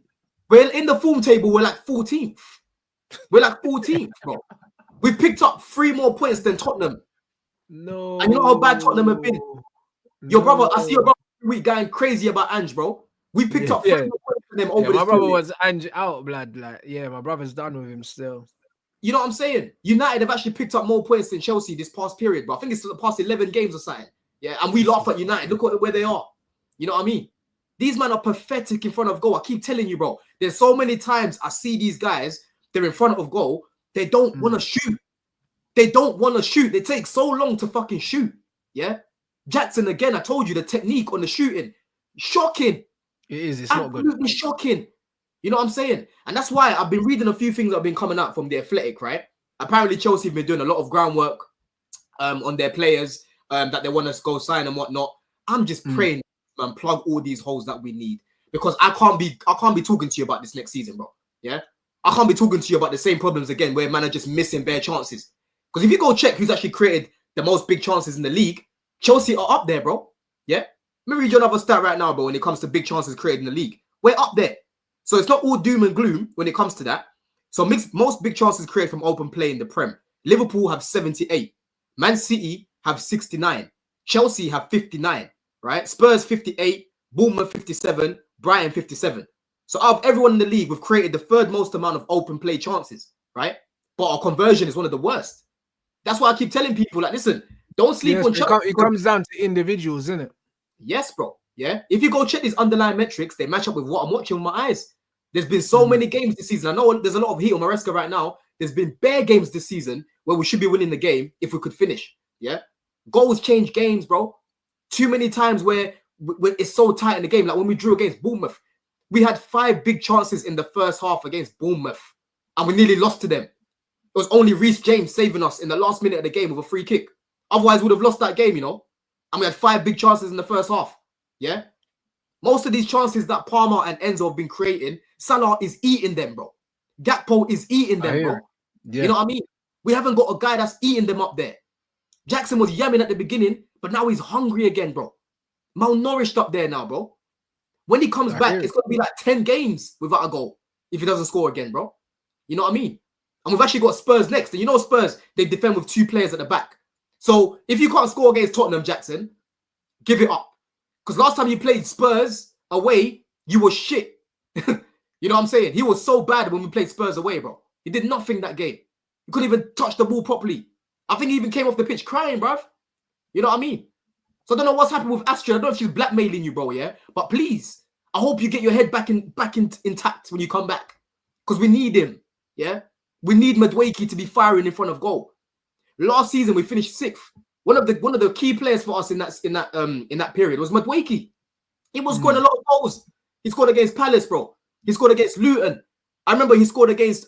We're in the form table. We're like 14th. We're like 14th, bro. We've picked up 3 more points than Tottenham. No. And you know how bad Tottenham have been. Your brother, I see your brother every week going crazy about Ange, bro. We picked up 3 more points than them over this my brother period. was Ange out, blood. Like, yeah, my brother's done with him still. You know what I'm saying? United have actually picked up more points than Chelsea this past period, bro. I think it's the past 11 games or something. Yeah, and we laugh at United. Look at where they are. You know what I mean? These men are pathetic in front of goal. I keep telling you, bro. There's so many times I see these guys, they're in front of goal. They don't want to shoot. They don't want to shoot. They take so long to fucking shoot. Yeah? Jackson, again, I told you the technique on the shooting. Shocking. It is. It's not good. Absolutely shocking. You know what I'm saying? And that's why I've been reading a few things that have been coming out from The Athletic, right? Apparently, Chelsea have been doing a lot of groundwork on their players that they want to go sign and whatnot. I'm just praying, man, plug all these holes that we need. Because I can't be talking to you about this next season, bro. Yeah? I can't be talking to you about the same problems again where man are just missing bare chances. Because if you go check who's actually created the most big chances in the league, Chelsea are up there, bro. Yeah? Let me read you another stat right now, bro, when it comes to big chances created in the league. We're up there. So it's not all doom and gloom when it comes to that. So most big chances created from open play in the Prem. Liverpool have 78. Man City have 69. Chelsea have 59, right? Spurs 58. Bournemouth 57. Brighton 57. So out of everyone in the league, we've created the 3rd most amount of open play chances, right? But our conversion is one of the worst. That's why I keep telling people, like, listen, don't sleep on Chelsea. It comes down to individuals, isn't it? Yes, bro. Yeah. If you go check these underlying metrics, they match up with what I'm watching with my eyes. There's been so many games this season. I know there's a lot of heat on Maresca right now. There's been bare games this season where we should be winning the game if we could finish. Yeah. Goals change games, bro. Too many times where it's so tight in the game. Like when we drew against Bournemouth, we had 5 big chances in the first half against Bournemouth and we nearly lost to them. It was only Reece James saving us in the last minute of the game with a free kick. Otherwise, we would have lost that game, you know. And we had 5 big chances in the first half. Yeah. Most of these chances that Palmer and Enzo have been creating, Salah is eating them, bro. Gakpo is eating them, bro. Yeah. You know what I mean? We haven't got a guy that's eating them up there. Jackson was yamming at the beginning, but now he's hungry again, bro. Malnourished up there now, bro. When he comes back, it's going to be like 10 games without a goal if he doesn't score again, bro. You know what I mean? And we've actually got Spurs next. And you know Spurs, they defend with 2 players at the back. So if you can't score against Tottenham, Jackson, give it up. Because last time you played Spurs away, you were shit. You know what I'm saying? He was so bad when we played Spurs away, bro. He did nothing that game. He couldn't even touch the ball properly. I think he even came off the pitch crying, bruv. You know what I mean? So I don't know what's happened with Astrid. I don't know if she's blackmailing you, bro, yeah? But please, I hope you get your head back intact when you come back. because we need him. Yeah, we need Madueke to be firing in front of goal. Last season we finished 6th. One of the key players for us in that period was Madueke. He was scoring a lot of goals. He scored against Palace, bro. He scored against Luton. I remember he scored against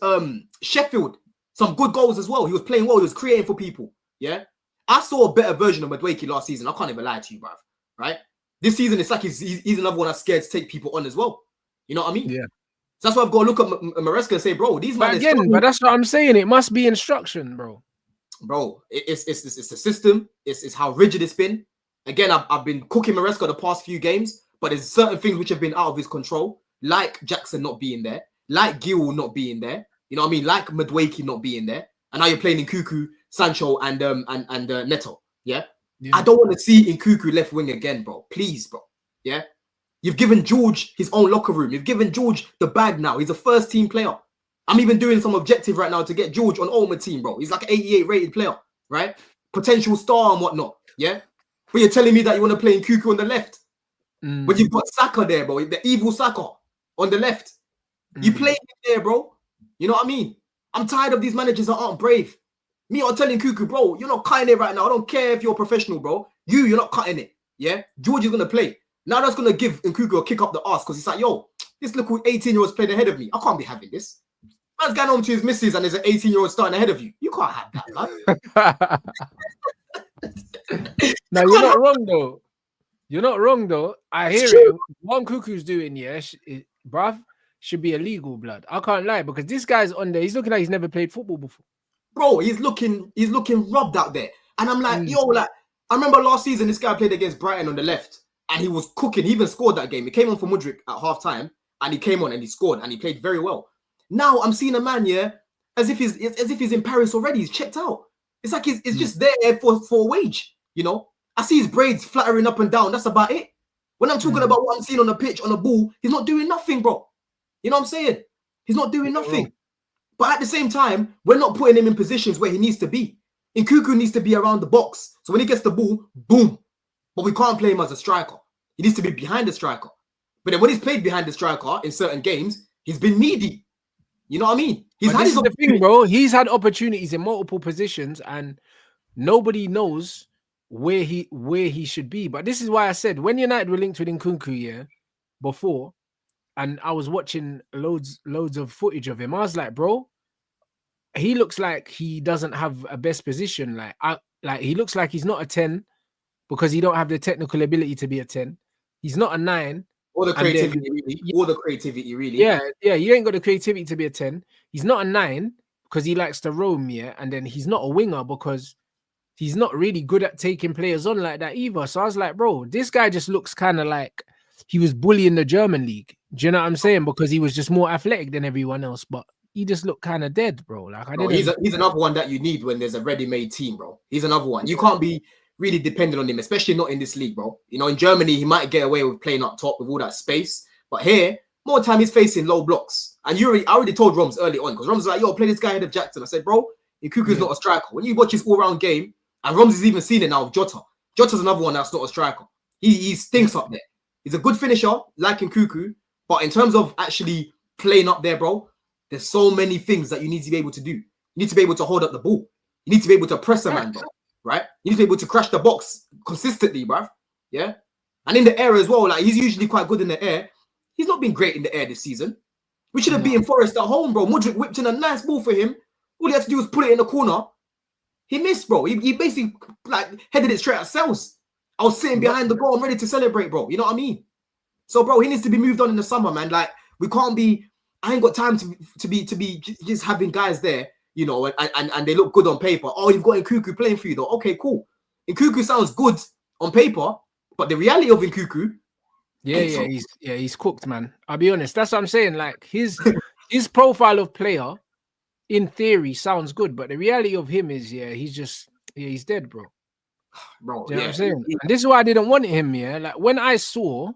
Sheffield. Some good goals as well. He was playing well. He was creating for people. Yeah. I saw a better version of Madueke last season. I can't even lie to you, bruv. Right? This season, it's like he's another one that's scared to take people on as well. You know what I mean? Yeah. So that's why I've got to look at Maresca and say, bro, these men. But that's what I'm saying. It must be instruction, bro. Bro, it's the system. It's how rigid it's been. Again, I've been cooking Maresca the past few games, but there's certain things which have been out of his control, like Jackson not being there, like Gil not being there. You know what I mean? Like Madueke not being there, and now you're playing Nkuku, Sancho, and Neto. Yeah? I don't want to see Nkuku left wing again, bro. Please, bro. Yeah. You've given George his own locker room. You've given George the bag now. He's a first team player. I'm even doing some objective right now to get George on Ultimate Team, bro. He's like an 88 rated player, right? Potential star and whatnot. Yeah. But you're telling me that you want to play Nkuku on the left. But you've got Saka there, bro. The evil Saka on the left. You play him there, bro. You know what I mean? I'm tired of these managers that aren't brave. Me, I'm telling Nkuku, bro, you're not cutting it right now. I don't care if you're a professional, bro. You're not cutting it. Yeah? George is going to play. Now that's going to give Nkuku a kick up the arse because he's like, yo, this little 18-year-old's playing ahead of me. I can't be having this. Man's going home to his missus and there's an 18-year-old starting ahead of you. You can't have that, man. No, you're not wrong, though. You're not wrong, though. I hear it. What Nkuku's doing, yeah, bruv, should be illegal, blood. I can't lie because this guy's on there. He's looking like he's never played football before. Bro, he's looking robbed out there. And I'm like, yo, like, I remember last season this guy played against Brighton on the left and he was cooking. He even scored that game. He came on for Mudryk at half-time and he came on and he scored and he played very well. Now I'm seeing a man, yeah, as if he's in Paris already. He's checked out. It's like he's just there for a wage, you know? I see his braids flattering up and down. That's about it. When I'm talking about what I'm seeing on the pitch, on the ball, he's not doing nothing, bro. You know what I'm saying? He's not doing nothing. But at the same time, we're not putting him in positions where he needs to be. Nkuku needs to be around the box. So when he gets the ball, boom. But we can't play him as a striker. He needs to be behind the striker. But then when he's played behind the striker in certain games, he's been needy. You know what I mean? This is the thing, bro. He's had opportunities in multiple positions and nobody knows where he should be. But this is why I said when United were linked with Nkunku, yeah, before, and I was watching loads of footage of him, I was like, bro, he looks like he doesn't have a best position. Like he looks like he's not a 10 because he don't have the technical ability to be a 10. He's not a 9. Or the creativity, really. Or the creativity, really. Yeah, he ain't got the creativity to be a 10. He's not a 9 because he likes to roam, yeah, and then he's not a winger because he's not really good at taking players on like that either. So I was like, bro, this guy just looks kind of like he was bullying the German league. Do you know what I'm saying? Because he was just more athletic than everyone else, but he just looked kind of dead, bro. Like he's another one that you need when there's a ready-made team, bro. He's another one. You can't be really dependent on him, especially not in this league, bro. You know, in Germany, he might get away with playing up top with all that space. But here, more time he's facing low blocks. And I already told Roms early on, because Roms was like, yo, play this guy ahead of Jackson. I said, bro, Nkuku's not a striker. When you watch his all-round game, and Roms has even seen it now with Jota. Jota's another one that's not a striker. He stinks up there. He's a good finisher, like Nkuku. But in terms of actually playing up there, bro, there's so many things that you need to be able to do. You need to be able to hold up the ball. You need to be able to press a man, bro. Right? You need to be able to crash the box consistently, bruv. Yeah? And in the air as well, like he's usually quite good in the air. He's not been great in the air this season. We should have beaten Forest at home, bro. Mudryk whipped in a nice ball for him. All he had to do was put it in the corner. He missed, bro. He basically like headed it straight at Sells. I was sitting behind the goal. I'm ready to celebrate, bro. You know what I mean? So, bro, he needs to be moved on in the summer, man. Like, we can't be... I ain't got time to be just having guys there, you know, and they look good on paper. Oh, you've got Nkuku playing for you, though. Okay, cool. Nkuku sounds good on paper, but the reality of Nkuku... he's cooked, man. I'll be honest. That's what I'm saying. Like, his profile of player, in theory, sounds good, but the reality of him is, he's dead, bro. Bro, you know what I'm saying? And this is why I didn't want him, yeah? Like, when I saw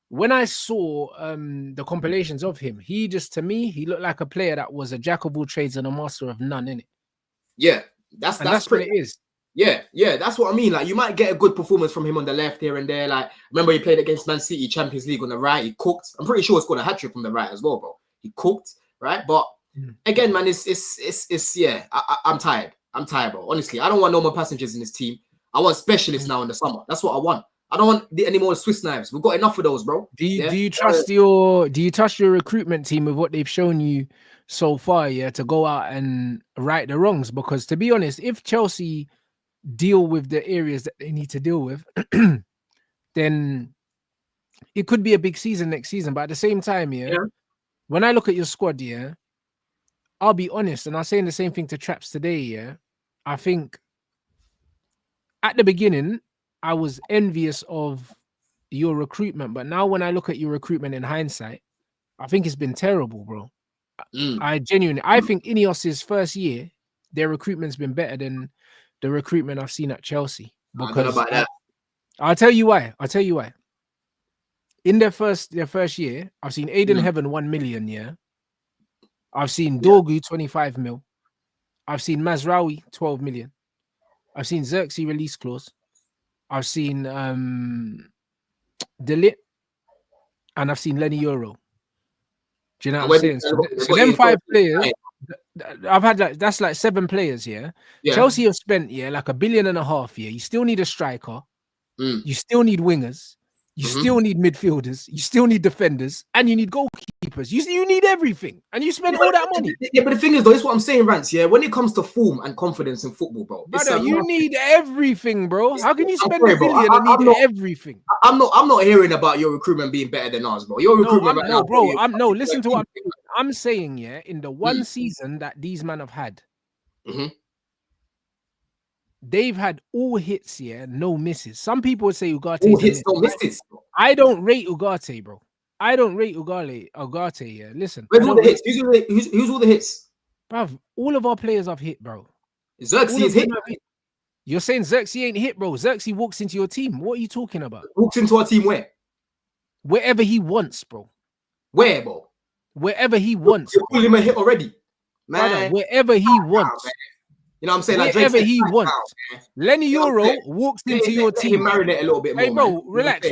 the compilations of him, to me, he looked like a player that was a jack of all trades and a master of none, innit? Yeah, that's what it is. Yeah, that's what I mean. Like, you might get a good performance from him on the left here and there. Like, remember he played against Man City Champions League on the right. He cooked. I'm pretty sure he scored a hat-trick from the right as well, bro. He cooked, right? But again, man, it's yeah. I'm tired. I'm tired, bro. Honestly, I don't want no more passengers in this team. I want specialists now in the summer. That's what I want. I don't want any more Swiss knives. We've got enough of those, bro. Do you trust your recruitment team with what they've shown you so far, yeah, to go out and right the wrongs? Because to be honest, if Chelsea deal with the areas that they need to deal with, then it could be a big season next season. But at the same time, yeah, when I look at your squad, yeah, I'll be honest, and I was saying the same thing to Traps today, yeah. I think at the beginning, I was envious of your recruitment, but now when I look at your recruitment in hindsight, I think it's been terrible, bro. I think Ineos's first year, their recruitment's been better than the recruitment I've seen at Chelsea. Because I don't know about that. I'll tell you why. In their first year, I've seen Aiden Heaven 1 million, yeah. I've seen Dorgu 25 mil. I've seen Mazraoui 12 million. I've seen Xerxes release clause. I've seen Delit, and I've seen Lenny Euro. Do you know what I'm saying? So them 5 players, I've had that's like 7 players, yeah. Chelsea have spent like $1.5 billion, yeah. You still need a striker, you still need wingers, you still need midfielders, you still need defenders, and you need goalkeepers. You need everything, and you spend all that money. Yeah, but the thing is, though, this is what I'm saying, Rants. Yeah, when it comes to form and confidence in football, bro, brother, you need everything, bro. How can you spend $1 billion and need everything? I'm not hearing about your recruitment being better than ours, bro. Your recruitment, listen to what I'm saying. Yeah, in the one season that these men have had, they've had all hits, yeah, no misses. Some people would say Ugarte. All hits, no misses. I don't rate Ugarte, bro. I don't rate Ugarte, yeah. Listen. Where's all the hits? Who's all the hits? Bruv, all of our players have hit, bro. Xerxes is hit. You're saying Xerxes ain't hit, bro. Xerxes walks into your team. What are you talking about? Walks into our team where? Wherever he wants, bro. Where, bro? Wherever he wants. You're calling him a hit already, man. Brother, wherever he wants. Man. You know what I'm saying? Like wherever he wants. Lenny Euro walks into your team. Let him marinate a little bit more. Hey, bro, man.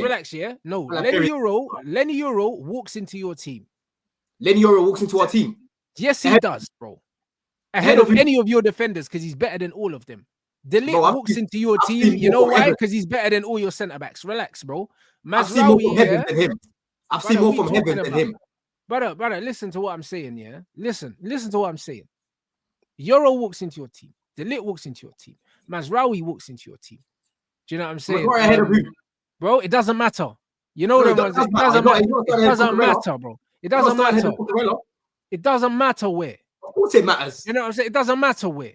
relax, yeah? No, Lenny Euro walks into your team. Lenny Euro walks into our team. Yes, he does, bro. Ahead of any of your defenders, because he's better than all of them. Delit walks into your team. You know why? Because he's better than all your centre-backs. Relax, bro. I've seen more from heaven than him. I've seen more from heaven than him. Brother, listen to what I'm saying, yeah? Listen to what I'm saying. Euro walks into your team. Delit walks into your team. Mazraoui walks into your team. Do you know what I'm saying? Right ahead of you. Bro, it doesn't matter. You know what I'm saying? It doesn't matter, bro. It doesn't matter. It doesn't matter where. Of course it matters. You know what I'm saying? It doesn't matter where.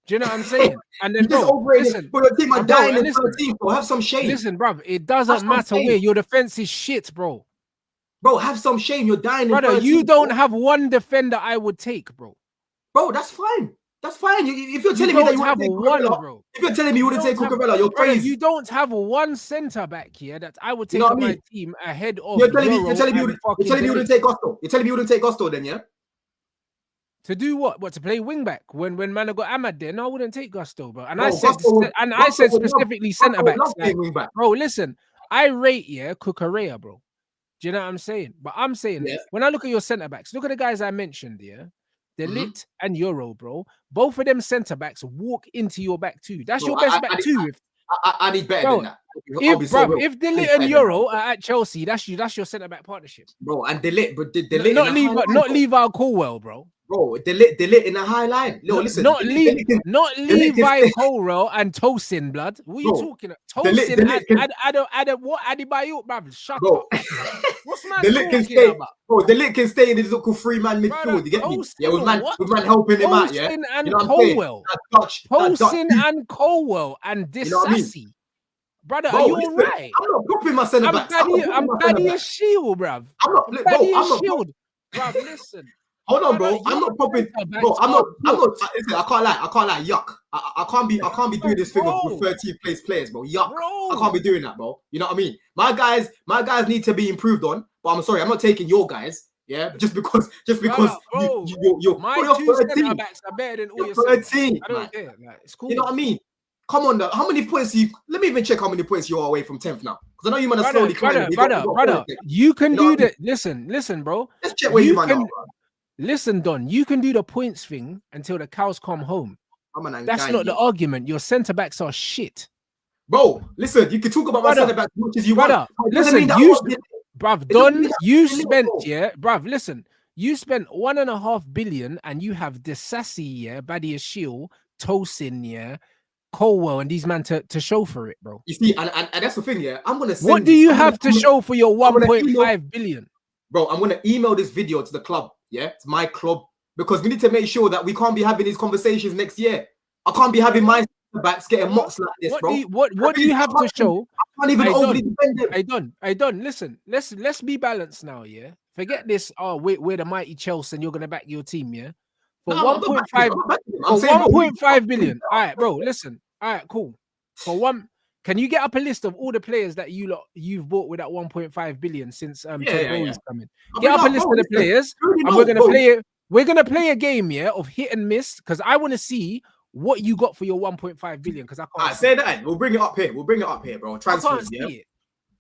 Do you know what I'm saying? And then, listen, your team are dying in 13, bro. Have some shame. Listen, bro, it doesn't matter where. Your defense is shit, bro. Bro, have some shame. You're dying in 13. Brother, you don't have one defender I would take, bro. Bro, that's fine. That's fine. If you're telling me that you have one, bro. If you're telling me you wouldn't take Cucurella, you're crazy. You don't have one centre back here that I would take on my team ahead of. You're telling me you wouldn't take Gusto. You're telling me you wouldn't take Gusto then, yeah? To do what? What, to play wing back? When man got Ahmad there, no, I wouldn't take Gusto, bro. And I said specifically centre backs. Like, bro, listen, I rate Cucurella, bro. Do you know what I'm saying? But I'm saying when I look at your centre backs, look at the guys I mentioned, Delit and Euro, bro. Both of them centre backs walk into your back two. That's your best back two. I need better than that. If Delit and Euro are at Chelsea, that's your centre back partnership, bro. And Delit, not Levi Colwell, bro. Bro, Delit in a high line. No, listen, not Levi Colwell and Tosin, blood. What are you talking about? Tosin, what? Adebayo, bruv. Shut up. What's man talking about? Bro, Delit can stay in his local 3-man midfield. You get me? Yeah, with man helping him out. Yeah, and Colwell. Tosin and Colwell and Disassi. Brother, are you all right? I'm not dropping my centre backs. I'm Paddy a shield, bruv. I'm not shield. Bruv, listen. Hold on, bro. I'm not popping, bro. I'm not. Listen, I can't lie. Yuck. I can't be doing this thing with 13th place players, bro. Yuck. I can't be doing that, bro. You know what I mean? My guys need to be improved on. But I'm sorry, I'm not taking your guys. Yeah, just because you're my two centre backs are better than all your 13. I don't care. Like, it's cool. You know what I mean? Come on, how many points let me even check how many points you are away from 10th now. Because I know you man are slowly climbing. Brother, you can do that. Listen, bro. Let's check where you man are, bro. listen, Don, you can do the points thing until the cows come home. That's not the argument. Your centre backs are shit. Bro, listen, you can talk about my centre back as much as you want. Listen, bruv, Don, you spent, bruv, listen, you spent 1.5 billion and you have Disassi, Badiashile, Tosin, Colwell, and these man to show for it, bro. You see, and that's the thing, I'm gonna send what do you have to show for your 1.5 billion? Bro, I'm gonna email this video to the club, to my club, because we need to make sure that we can't be having these conversations next year. I can't be having my backs getting mocks like this, bro. What do you have to show? I can't even overly defend them. I done. Listen, let's be balanced now, Forget this. Oh, we're the mighty Chelsea, and you're gonna back your team, For 1.5 billion. All right, bro. Listen. All right, cool. For one, can you get up a list of all the players that you've bought with that 1.5 billion since Todd Bowley's coming? Get up a list of the players, and we're gonna play it. We're gonna play a game, of hit and miss, because I want to see what you got for your 1.5 billion. Because I can't say that. We'll bring it up here. Bro. Transfers, I can't see it.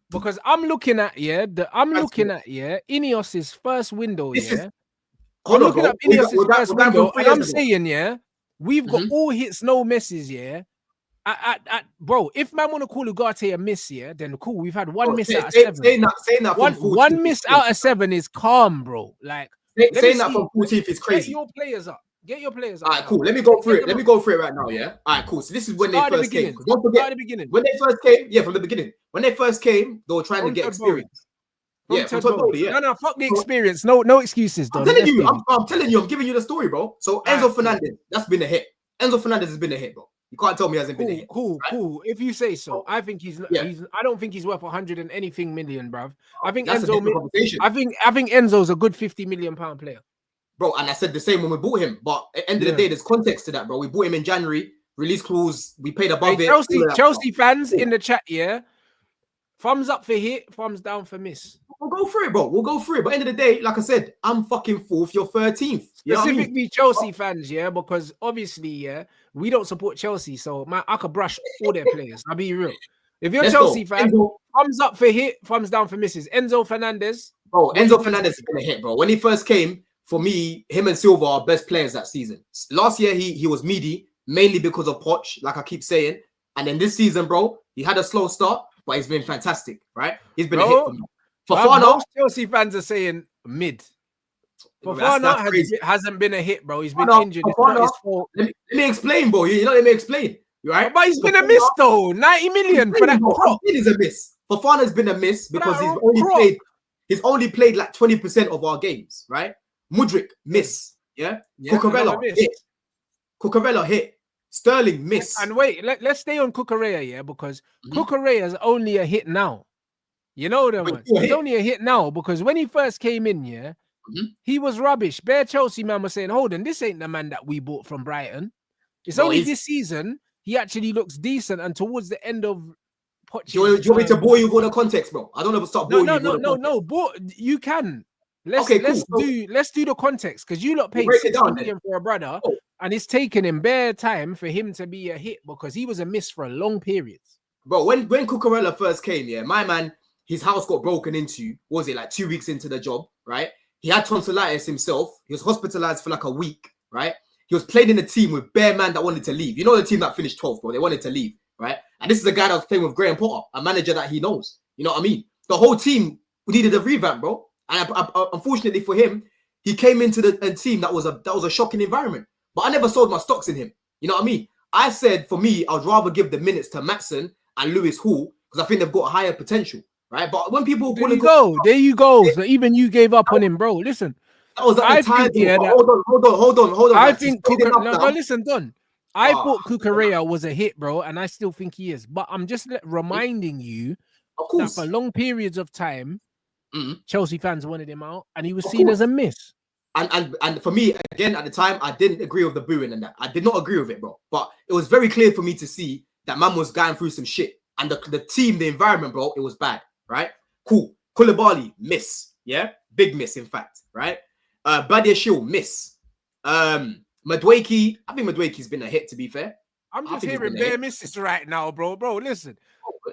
Because I'm looking at Ineos's first window, I'm looking at Ineos's first window, and I'm saying, we've got all hits, no misses, bro, if man want to call Ugarte a miss, then cool. We've had one miss out of 7. Saying that one miss out of 7 is calm, bro. Like saying that from 14th is crazy. Get your players up. All right, cool. Let me go through it right now, All right, cool. So this is when they first came. Don't forget, when they first came, from the beginning. When they first came, they were trying to get experience. From Todd Bowley, No, fuck the experience. No excuses, Don. I'm telling you, I'm giving you the story, bro. So Enzo Fernandez, that's been a hit. Enzo Fernandez has been a hit, bro. You can't tell me he hasn't been a hit. Cool. If you say so, I think he's. I don't think he's worth 100 and anything million, bruv. I think Enzo. I think Enzo's a good 50 million pound player, bro. And I said the same when we bought him. But at the end of the day, there's context to that, bro. We bought him in January. Release clause, we paid above it. Chelsea fans in the chat, thumbs up for hit, thumbs down for miss. We'll go through it, bro. But at the end of the day, like I said, I'm fucking 4th, you're 13th. Specifically Chelsea fans, because obviously, we don't support Chelsea, so I could brush all their players. I'll be real. If you're a Chelsea fan, thumbs up for hit, thumbs down for misses. Enzo Fernandez. Bro, Enzo Fernandez has been a hit, bro. When he first came, for me, him and Silva are best players that season. Last year, he was meaty, mainly because of Poch, like I keep saying. And then this season, bro, he had a slow start, but he's been fantastic, right? He's been a hit for me. Most Chelsea fans are saying mid. Fofana hasn't been a hit, bro. He's been injured. It's not his fault. Let me explain, bro. Let me explain. Right? But he's been a miss, though. 90 million for that crop. It is a miss. Fofana's been a miss because he's only played like 20% of our games, right? Mudryk, miss. Cucurella, hit. Cucurella, hit. Sterling, miss. And wait, let's stay on Cucurella, because Cucurella is only a hit now. You know them ones. He's only a hit now because when he first came in, he was rubbish. Bare Chelsea man was saying, hold on, this ain't the man that we bought from Brighton. It's only this season he actually looks decent, and towards the end of Do you want me to bore you with the context, bro? I don't ever stop boring you. No. You can. Let's do the context, because you lot paid 60 million for a brother, and it's taken him bare time for him to be a hit because he was a miss for a long period. Bro, when Cucurella first came, my man, his house got broken into, what was it, like 2 weeks into the job, right? He had tonsillitis himself. He was hospitalized for like a week, right? He was playing in a team with bare man that wanted to leave. You know the team that finished 12th, bro? They wanted to leave, right? And this is a guy that was playing with Graham Potter, a manager that he knows. You know what I mean? The whole team needed a revamp, bro. And unfortunately for him, he came into the team that was a shocking environment. But I never sold my stocks in him. You know what I mean? I said, for me, I'd rather give the minutes to Maatsen and Lewis Hall because I think they've got higher potential, right? But when people there you go. So even you gave up on him, bro. Listen, that was at the time. Hold on. I think listen, Don. I thought Cucurella was a hit, bro, and I still think he is. But I'm just reminding you that for long periods of time, Chelsea fans wanted him out, and he was seen as a miss. And for me, again, at the time, I didn't agree with the booing and that. I did not agree with it, bro. But it was very clear for me to see that man was going through some shit. And the team, the environment, bro, it was bad, right? Cool. Koulibaly, miss. Yeah? Big miss, in fact, right? Badiashile, miss. Madueke, I think Madueke's been a hit, to be fair. I'm just hearing bare misses right now, bro. Bro, listen.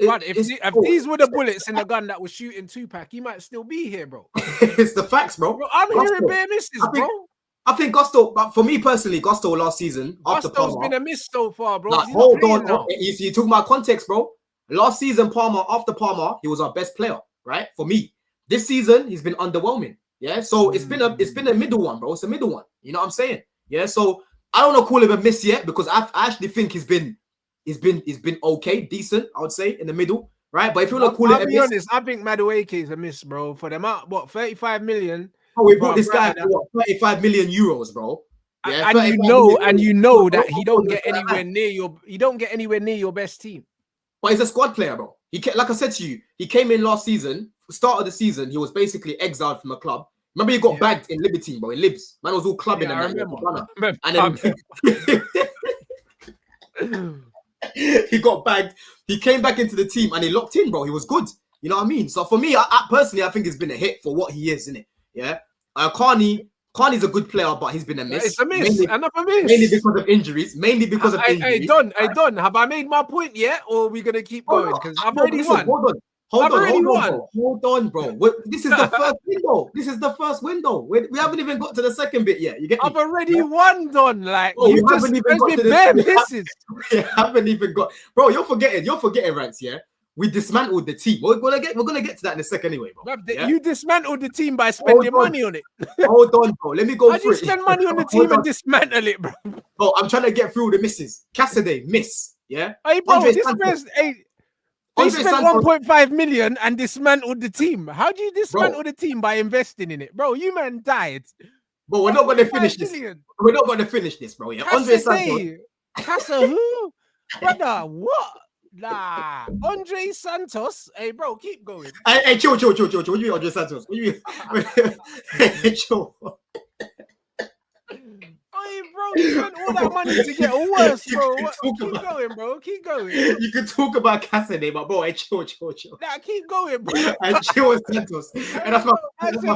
If these were the bullets in the gun that was shooting Tupac, he might still be here, bro. It's the facts, bro. I'm hearing bare misses, bro. I think Gusto, but for me personally, Gusto last season after Gusto's Palmer. been a miss so far, bro. Like, He's not hold playing on. now. You talking about context, bro. Last season, Palmer, after Palmer, he was our best player, right? For me. This season, he's been underwhelming. Yeah. So it's been a middle one, bro. It's a middle one. You know what I'm saying? Yeah. So I don't want to call him a miss yet because I actually think he's been okay, decent, I would say, in the middle. Right. But if you want to call it a miss, honest, I think Madueke is a miss, bro. For them out, what, 35 million? Oh, we bought this guy for what, 35 million euros, bro. Yeah, and you know that he don't get anywhere near your best team. But he's a squad player, bro. Like I said to you, he came in last season. Start of the season, he was basically exiled from a club. Remember, he got bagged in Liberty, bro. In Libs, man was all clubbing and that. And then he got bagged. He came back into the team and he locked in, bro. He was good. You know what I mean? So for me, I personally, I think it's been a hit for what he is, isn't it? Yeah. Carney's a good player, but he's been a miss. It's a miss. Another miss. Mainly because of injuries. Hey, Don, have I made my point yet? Or are we going to keep going? Because I've already won. Hold on, bro. This is the first window. This is the first window. We haven't even got to the second bit yet. You get me? I've already won, Don. Like, you haven't even got to the misses. We haven't even got, bro. You're forgetting, Rants. Yeah, we dismantled the team. We're gonna get to that in a second anyway, bro. You dismantled the team by spending money on it. Hold on, bro. Let me go through it. How do you spend money on the team and dismantle it, bro? Bro, I'm trying to get through the misses. Cassidy, miss. Yeah. Hey, bro, they spent 1.5 million and dismantled the team. How do you dismantle the team by investing in it, bro? You man died. But we're not going to finish this. We're not going to finish this, bro. Yeah, Andre Santos. Casa who? Brother, what? Nah, Andre Santos. Hey, bro, keep going. Hey, chill. What do you mean, Andre Santos? What do you mean? Hey, chill. Hey, bro, you spent all that money to get worse, bro. Keep going. You can talk about Cassidy, but bro, hey, chill. Nah, keep going, bro. And chill with Santos. And that's my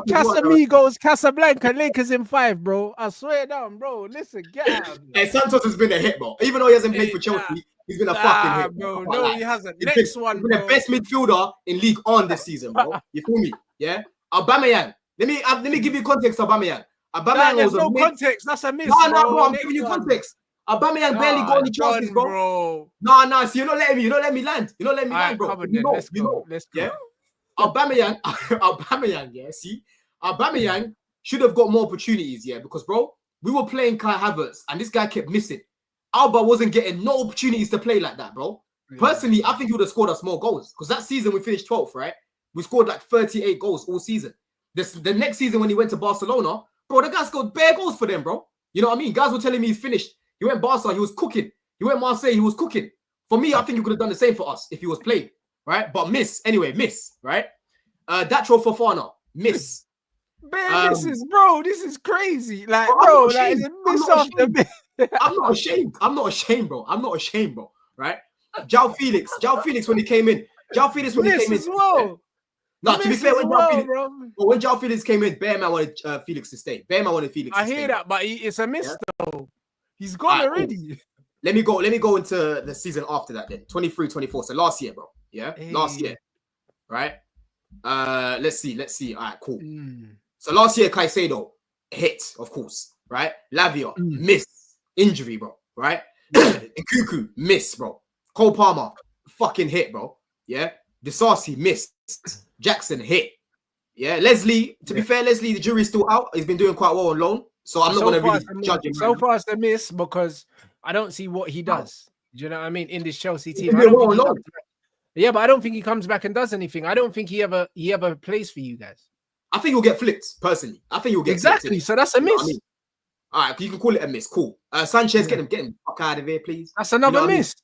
Casamigos, Casablanca, Lakers in 5, bro. I swear down, bro. Listen, get out. Hey, Santos has been a hit, bro. Even though he hasn't played for Chelsea, he's been a fucking hit, bro. No, he hasn't. He's been the best midfielder in League On this season, bro. You feel me? Yeah. Aubameyang. Let me give you context. Aubameyang. There's no context. That's a miss. No, bro. I'm giving you context. Aubameyang barely got any chances, bro. No. So you're not letting me land. You're not letting me land, bro. Let's go. Yeah. Aubameyang. Yeah. See, Aubameyang should have got more opportunities. Yeah, because bro, we were playing Kai Havertz, and this guy kept missing. Alba wasn't getting no opportunities to play like that, bro. Yeah. Personally, I think he would have scored us more goals because that season we finished 12th, right? We scored like 38 goals all season. The next season when he went to Barcelona. Bro, the guy scored bare goals for them, bro. You know what I mean? Guys were telling me he's finished. He went Barca, he was cooking. He went Marseille, he was cooking. For me, I think he could have done the same for us if he was playing, right? But miss, right? Datro Fofana, miss. Bare misses, bro. This is crazy. Like, bro, like, it's a miss after miss. I'm not ashamed, bro. Right? João Felix when he came in. As well. No, to be fair, when João Felix came in, Bear man wanted Felix to stay. I hear that, but it's a miss though. He's gone already. Cool. Let me go into the season after that then. 23-24. So last year, bro. Yeah, last year. Right? Let's see. All right, cool. So last year, Caicedo hit, of course. Right? Lavia miss, injury, bro. Right? Nkuku miss, bro. Cole Palmer fucking hit, bro. Yeah. Disasi missed. Jackson hit. Yeah, Leslie. To be fair, Leslie, the jury's still out. He's been doing quite well on loan, so I'm not going to really judge him. So far, it's a miss because I don't see what he does. Do you know what I mean? In this Chelsea team, but I don't think he comes back and does anything. I don't think he ever plays for you guys. I think he'll get flipped personally. I think he'll get exactly. So that's a miss. You know I mean? All right, you can call it a miss. Cool. Sanchez, get him the fuck out of here, please. That's another miss.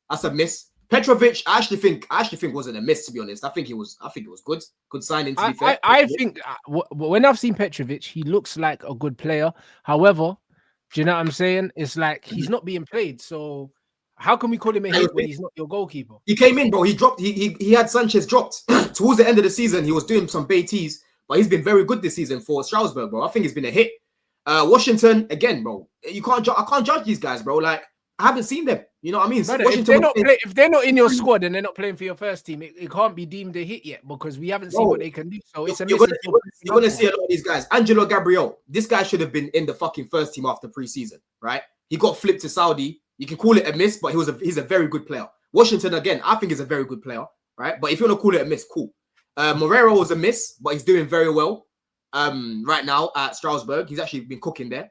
That's a miss. Petrovic, I actually think wasn't a miss, to be honest. I think it was good. Good signing, to be fair. I think when I've seen Petrovic, he looks like a good player. However, do you know what I'm saying? It's like he's not being played. So how can we call him a hit when he's not your goalkeeper? He came in, bro. He dropped. He had Sanchez dropped towards the end of the season. He was doing some Betis, but he's been very good this season for Strasbourg, bro. I think it's been a hit. Washington again, bro. I can't judge these guys, bro. Like I haven't seen them. You know what I mean? Brother, Washington if they're not in your squad and they're not playing for your first team, it can't be deemed a hit yet because we haven't seen what they can do. So it's a you're gonna see a lot of these guys. Angelo Gabriel, this guy should have been in the fucking first team after preseason, right? He got flipped to Saudi. You can call it a miss, but he's a very good player. Washington, again, I think is a very good player, right? But if you want to call it a miss, cool. Morero was a miss, but he's doing very well right now at Strasbourg. He's actually been cooking there.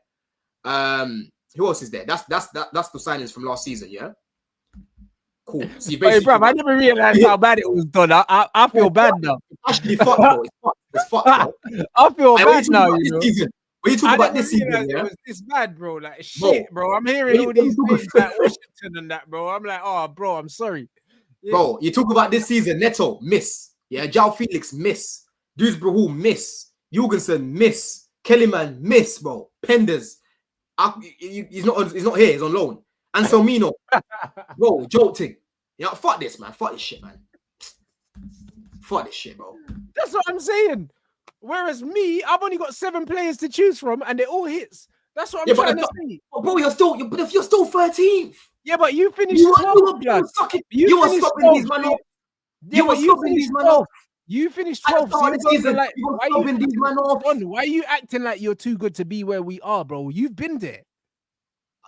Who else is there? That's the signings from last season, yeah? Cool. So hey, bro, I never realized how bad it was done. I feel bad now. It's actually fucked, bro. It's fucked, bro. I feel bad now, you know. When you talk about this season, it was this bad, bro. Like shit, bro. I'm hearing all these things like Washington and that, bro. I'm like, oh, bro, I'm sorry. Yeah. Bro, you talk about this season, Neto, miss. Yeah, João Felix, miss. Dewsbury, miss. Jorgensen, miss. Kellyman, miss, bro. Penders. He's not here, he's on loan. Anselmino, bro, jolting. Yeah, fuck this, man. Fuck this shit, man. Fuck this shit, bro. That's what I'm saying. Whereas me, I've only got 7 players to choose from, and they're all hits. That's what I'm trying to say. Bro, you're still 13th. Yeah, but you finished 12th. You are stopping these man off. You are stopping these man off. You finished 12th. So why are you acting like you're too good to be where we are, bro? You've been there.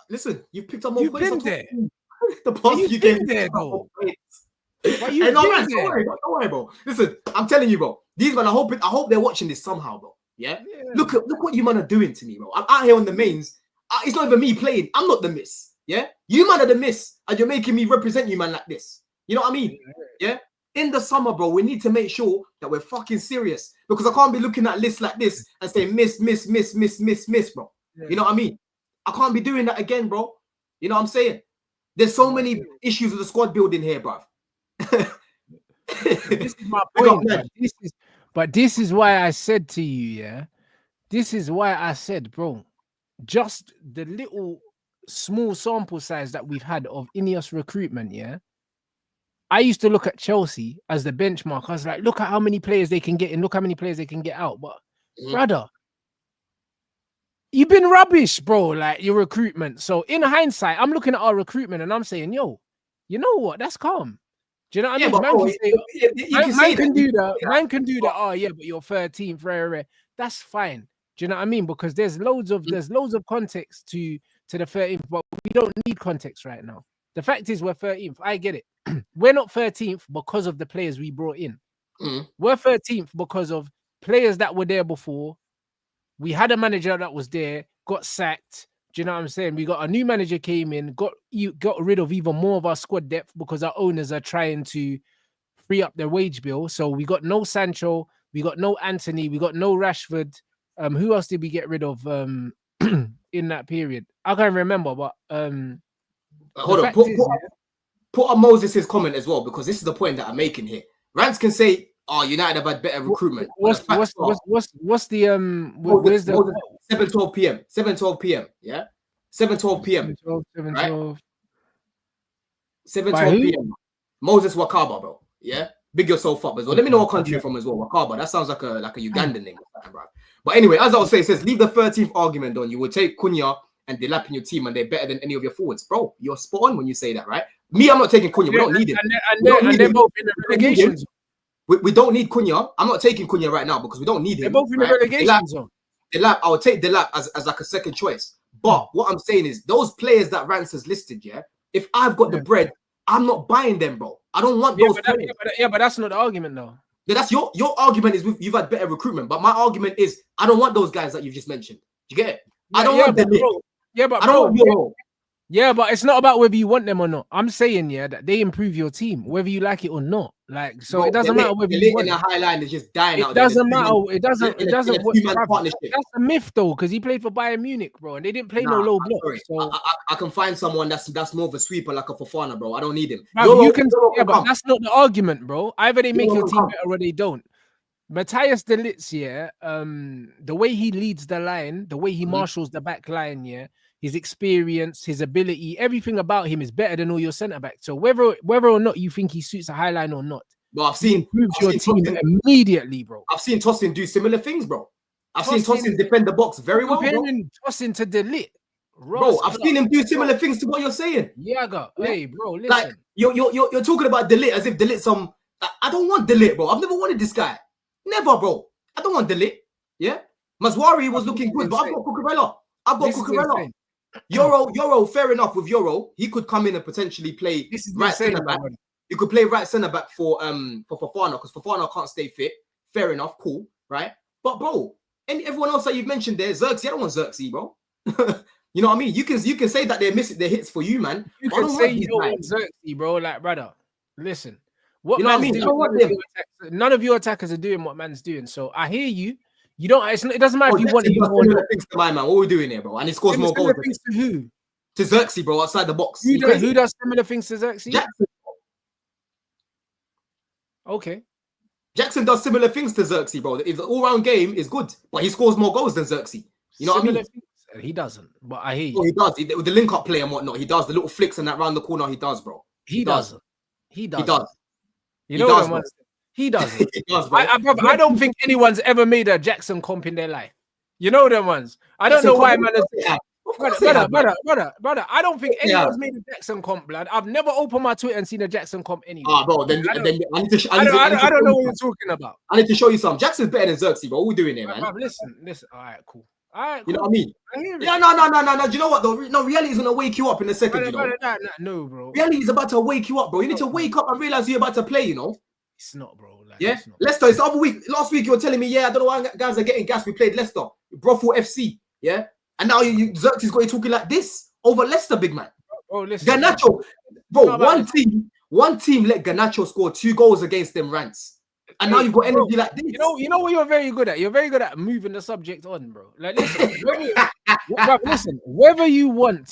Listen, you've picked up more points. You've been there. The past few games there, though. Don't worry, bro. Listen, I'm telling you, bro. These man, I hope they're watching this somehow, bro. Yeah. Look what you man are doing to me, bro. I'm out here on the mains. It's not even me playing. I'm not the miss. Yeah. You man are the miss, and you're making me represent you, man, like this. You know what I mean? Yeah. In the summer, bro, we need to make sure that we're fucking serious because I can't be looking at lists like this and saying miss, bro. Yeah. You know what I mean? I can't be doing that again, bro. You know what I'm saying? There's so many issues with the squad building here, bro. This is my point. But this is why I said to you, yeah. This is why I said, bro, just the little small sample size that we've had of Ineos recruitment, yeah. I used to look at Chelsea as the benchmark. I was like, look at how many players they can get in, look how many players they can get out. But brother, you've been rubbish, bro. Like your recruitment. So in hindsight, I'm looking at our recruitment and I'm saying, yo, you know what? That's calm. Do you know what I mean? Man can do that. Man can do that. Oh yeah, but you're 13th, rare. That's fine. Do you know what I mean? Because there's loads of context to the 13th, but we don't need context right now. The fact is we're 13th. I get it. We're not 13th because of the players we brought in. We're 13th because of players that were there before. We had a manager that was there, got sacked. Do you know what I'm saying? We got a new manager came in, got rid of even more of our squad depth because our owners are trying to free up their wage bill. So we got no Sancho, we got no Anthony, we got no Rashford. Who else did we get rid of in that period? I can't remember, but hold on. Put on Moses' comment as well, because this is the point that I'm making here. Rants can say, "Oh, United have had better recruitment." What's the where's the 7:12 p.m. 7:12 p.m. Yeah, 7:12 p.m. 7:12 p.m. Moses Wakaba, bro. Yeah, big yourself up as well. Let me know what country you're from as well. Wakaba. That sounds like a Ugandan name, bro. But anyway, as I was saying, it says leave the 13th argument on. You will take Cunha and Delap in your team, and they're better than any of your forwards, bro. You're spot on when you say that, right? Me, I'm not taking Cunha. We don't need him. And they're both in the relegation zone. We don't need Cunha. I'm not taking Cunha right now because we don't need him. They're both in the relegation zone. Delap, I would take Delap as like a second choice. But what I'm saying is those players that Rants has listed, yeah, if I've got the bread, I'm not buying them, bro. I don't want those players. But that's not the argument, though. Yeah, that's your argument is you've had better recruitment. But my argument is I don't want those guys that you've just mentioned. You get it? I don't want them. Yeah, but it's not about whether you want them or not. I'm saying, yeah, that they improve your team, whether you like it or not. Like, so it doesn't matter whether you want in the high line is just dying out. It doesn't matter. It doesn't. That's a myth, though, because he played for Bayern Munich, bro, and they didn't play no low block. So I can find someone that's more of a sweeper, like a Fofana, bro. I don't need him. But that's not the argument, bro. Either they make your team better or they don't. Matthias de Ligt, yeah, the way he leads the line, the way he marshals the back line, yeah, his experience, his ability, everything about him is better than all your centre backs. So whether or not you think he suits a high line or not, I've seen your team immediately, bro. I've seen Tosin do similar things, bro. I've seen Tosin defend the box very well, bro. Tosin to de Ligt. Bro, I've seen him do similar things to what you're saying. Yaga, Yeah. hey, bro, listen. Like you're talking about Delit as if Delit's some. I don't want Delit, bro. I've never wanted this guy. Never, bro. I don't want Delit. Yeah. Maswari was looking good, but I've got Cucurella. Euro, fair enough with Euro. He could come in and potentially play right centre back. He could play right centre back for Fofana because Fofana can't stay fit. Fair enough, cool, right? But bro, everyone else that you've mentioned there, Xerxes, I don't want Xerxes, bro. You know what I mean? You can say that they're missing their hits for you, man. You can say you don't want Xerxes, bro. Like, brother, listen. What you know man's doing? None of your attackers are doing what man's doing. So I hear you. You don't. It doesn't matter if you want it. Things to my man. What are we doing here, bro? And he scores more goals. Things to who? To Xerxes, bro, outside the box. Who does similar things to Xerxes? Jackson. Okay. Jackson does similar things to Xerxes, bro. The all-round game is good, but he scores more goals than Xerxes. You know what I mean? He doesn't, but I hear you. Oh, he does. With the link-up play and whatnot, he does. The little flicks and that round the corner, he does, bro. He doesn't. He does. You know what I'm He doesn't. He does, bro. I don't think anyone's ever made a Jackson comp in their life. You know them ones. I don't know why, man. Brother, I don't think anyone's made a Jackson comp, blood. I've never opened my Twitter and seen a Jackson comp anywhere. Ah, bro, then I don't know what you're talking about. I need to show you something. Jackson's better than Xerxes, bro. What are we doing here, man? Listen. All right, cool. You know what I mean? Yeah, no. Do you know what though? No, reality is gonna wake you up in a second. No, bro. Reality is about to wake you up, bro. You need to wake up and realize you're about to play. You know? It's not, bro. Like, yeah. Leicester. It's the other week. Last week you were telling me, yeah, I don't know why guys are getting gas. We played Leicester, Brothel FC. Yeah, and now Xerxes got you talking like this over Leicester, big man. Oh, listen, Garnacho, bro. One team let Garnacho score 2 goals against them Rants. And now you've got energy like this. You know what you're very good at? You're very good at moving the subject on, bro. Like, listen, listen, whether you want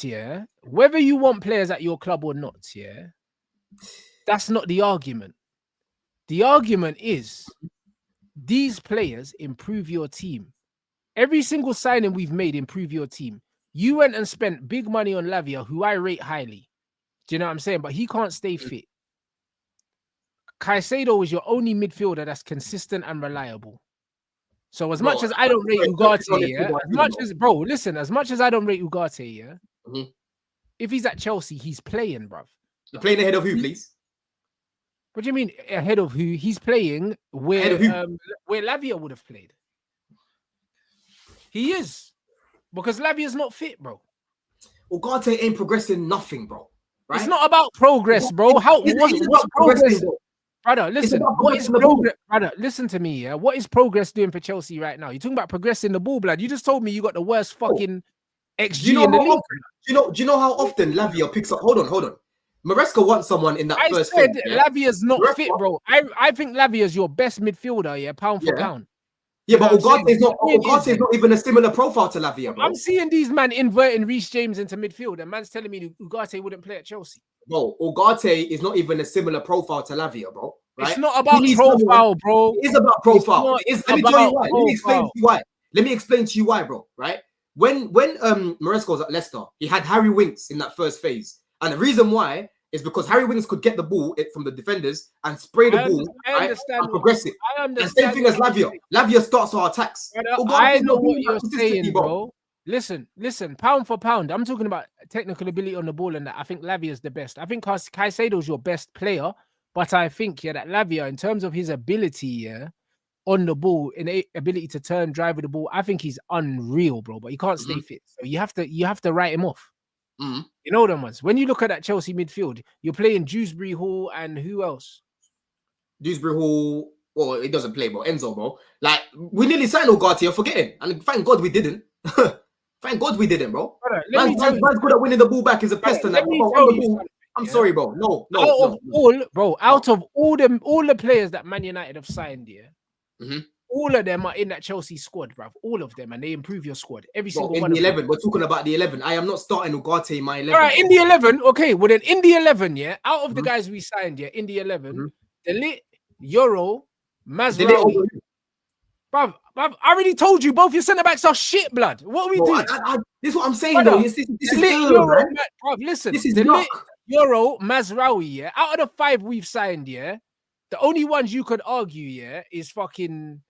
players at your club or not, yeah, that's not the argument. The argument is these players improve your team. Every single signing we've made improve your team. You went and spent big money on Lavia, who I rate highly. Do you know what I'm saying? But he can't stay fit. Caicedo is your only midfielder that's consistent and reliable. So as much as I don't rate Ugarte, yeah, as much as I don't rate Ugarte, yeah, if he's at Chelsea, he's playing, bruv. You're playing ahead of who, please? What do you mean ahead of who? He's playing where Lavia would have played. He is. Because Lavia's not fit, bro. Ugarte ain't progressing nothing, bro. Right? It's not about progress, bro. What's progress? Brother, listen. What is progress? Brother, listen to me, yeah. What is progress doing for Chelsea right now? You're talking about progressing the ball, blood. You just told me you got the worst fucking XG in the league. Do you know how often Lavia picks up? Hold on. Maresca wants someone in that first. I said Lavia's not fit, bro. I think Lavia's your best midfielder, yeah, pound for pound. Yeah, but Ugarte's not even a similar profile to Lavia, bro. I'm seeing these man inverting Reece James into midfield, and man's telling me Ugarte wouldn't play at Chelsea. Bro, Ugarte is not even a similar profile to Lavia, bro. Right? It's not about profile, bro. It is about profile. Let me tell you why. Let me explain to you why, bro. Right? When Maresca was at Leicester, he had Harry Winks in that first phase, and the reason why is because Harry Winks could get the ball from the defenders and spray the ball and progress it. The same thing as Lavia. Lavia starts our attacks. I know what you're saying, bro. Listen, pound for pound. I'm talking about technical ability on the ball and that. I think Lavia is the best. I think Caicedo is your best player, but I think that Lavia, in terms of his ability, on the ball, in ability to turn, drive with the ball, I think he's unreal, bro. But he can't stay fit, so you have to write him off. You know them ones. When you look at that Chelsea midfield, you're playing Dewsbury Hall and who else? Dewsbury Hall. Well, it doesn't play, bro. Enzo, bro. Like we nearly signed Ugarte. You're forgetting, and thank God we didn't. Thank God we didn't, bro. Man's good at winning the ball back is a pest. I'm sorry, bro. No. Out of all the players that Man United have signed, all of them are in that Chelsea squad, bruv. All of them, and they improve your squad. Every single one. In the 11, we're talking about the 11. I am not starting Ugarte in my 11. All right, in the 11, okay. Well, then in the 11, out of the guys we signed, in the 11, Delit, Euro, Mazraoui. Bruv, I already told you both your centre backs are shit, blood. What are we doing? This is what I'm saying, though. This is Euro, bruv, listen. This is Delit, Euro, Mazraoui. Out of the 5 we've signed, the only ones you could argue, is fucking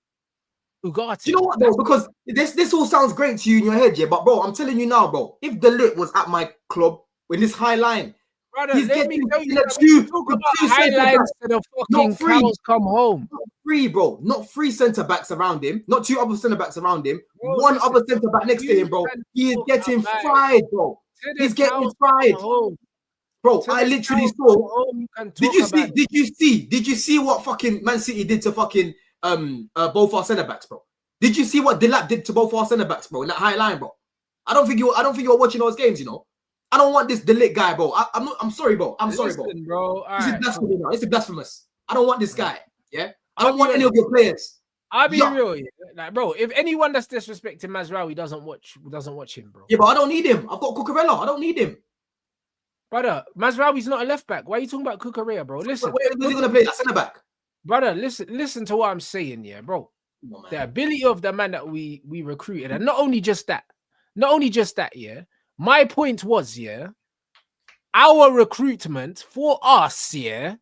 Ugarte. Do you know what, though? Because this all sounds great to you in your head, yeah. But, bro, I'm telling you now, bro, if De Ligt was at my club in this high line, Brother, he's let me getting tell you, in a we two, talk with about two centre highlights backs. to the fucking Not free. cows come home. Not free, bro. Not three centre backs around him. Not two other centre backs around him. Bro, One listen, other centre back next to you him, bro. can He is talk getting about fried, bro. to the He's getting cows fried, come home. bro. To I the literally cows saw. come home, you can Did talk you about see? it. Did you see what fucking Man City did to fucking both our centre backs, bro? Did you see what Delap did to both our centre backs, bro? In that high line, bro. I don't think you're watching those games, you know. I don't want this Delict guy, bro. I'm sorry, bro. I'm sorry, bro. Listen, bro. All This is right, blasphemy cool. now. This is blasphemous. I don't want this guy. Yeah. I I'll don't be want any of your players. I'll be Yeah. real, yeah. Like, bro, if anyone that's disrespecting Mazraoui doesn't watch him, bro. Yeah, but I don't need him. I've got Cucurella. I don't need him. Brother, Mazraoui's not a left back. Why are you talking about Cucurella, bro? Listen, Where is he gonna play? That centre back. brother, listen to what I'm saying, yeah, bro. Come on, man. The ability of the man that we recruited, and not only just that, yeah. My point was, yeah, our recruitment for us, yeah,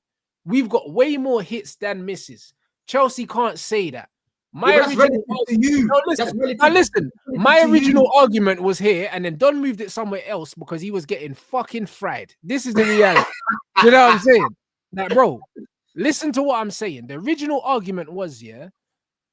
we've got way more hits than misses. Chelsea can't say that. My Yeah, but that's original relative to you. No, That's listen, relative- now listen. relative My to you. original argument was here, and then Don moved it somewhere else because he was getting fucking fried. This is the reality. You know what I'm saying? Like, bro, listen to what I'm saying. The original argument was, yeah,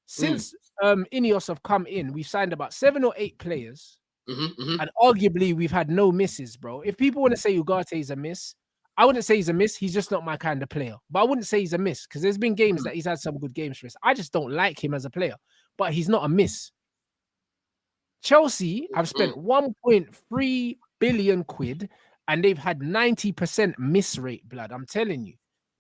since Ineos have come in, we've signed about 7 or 8 players, and arguably we've had no misses, bro. If people want to say Ugarte is a miss, I wouldn't say he's a miss. He's just not my kind of player. But I wouldn't say he's a miss because there's been games that he's had some good games for us. I just don't like him as a player, but he's not a miss. Chelsea have spent 1.3 billion quid and they've had 90% miss rate, blood. I'm telling you.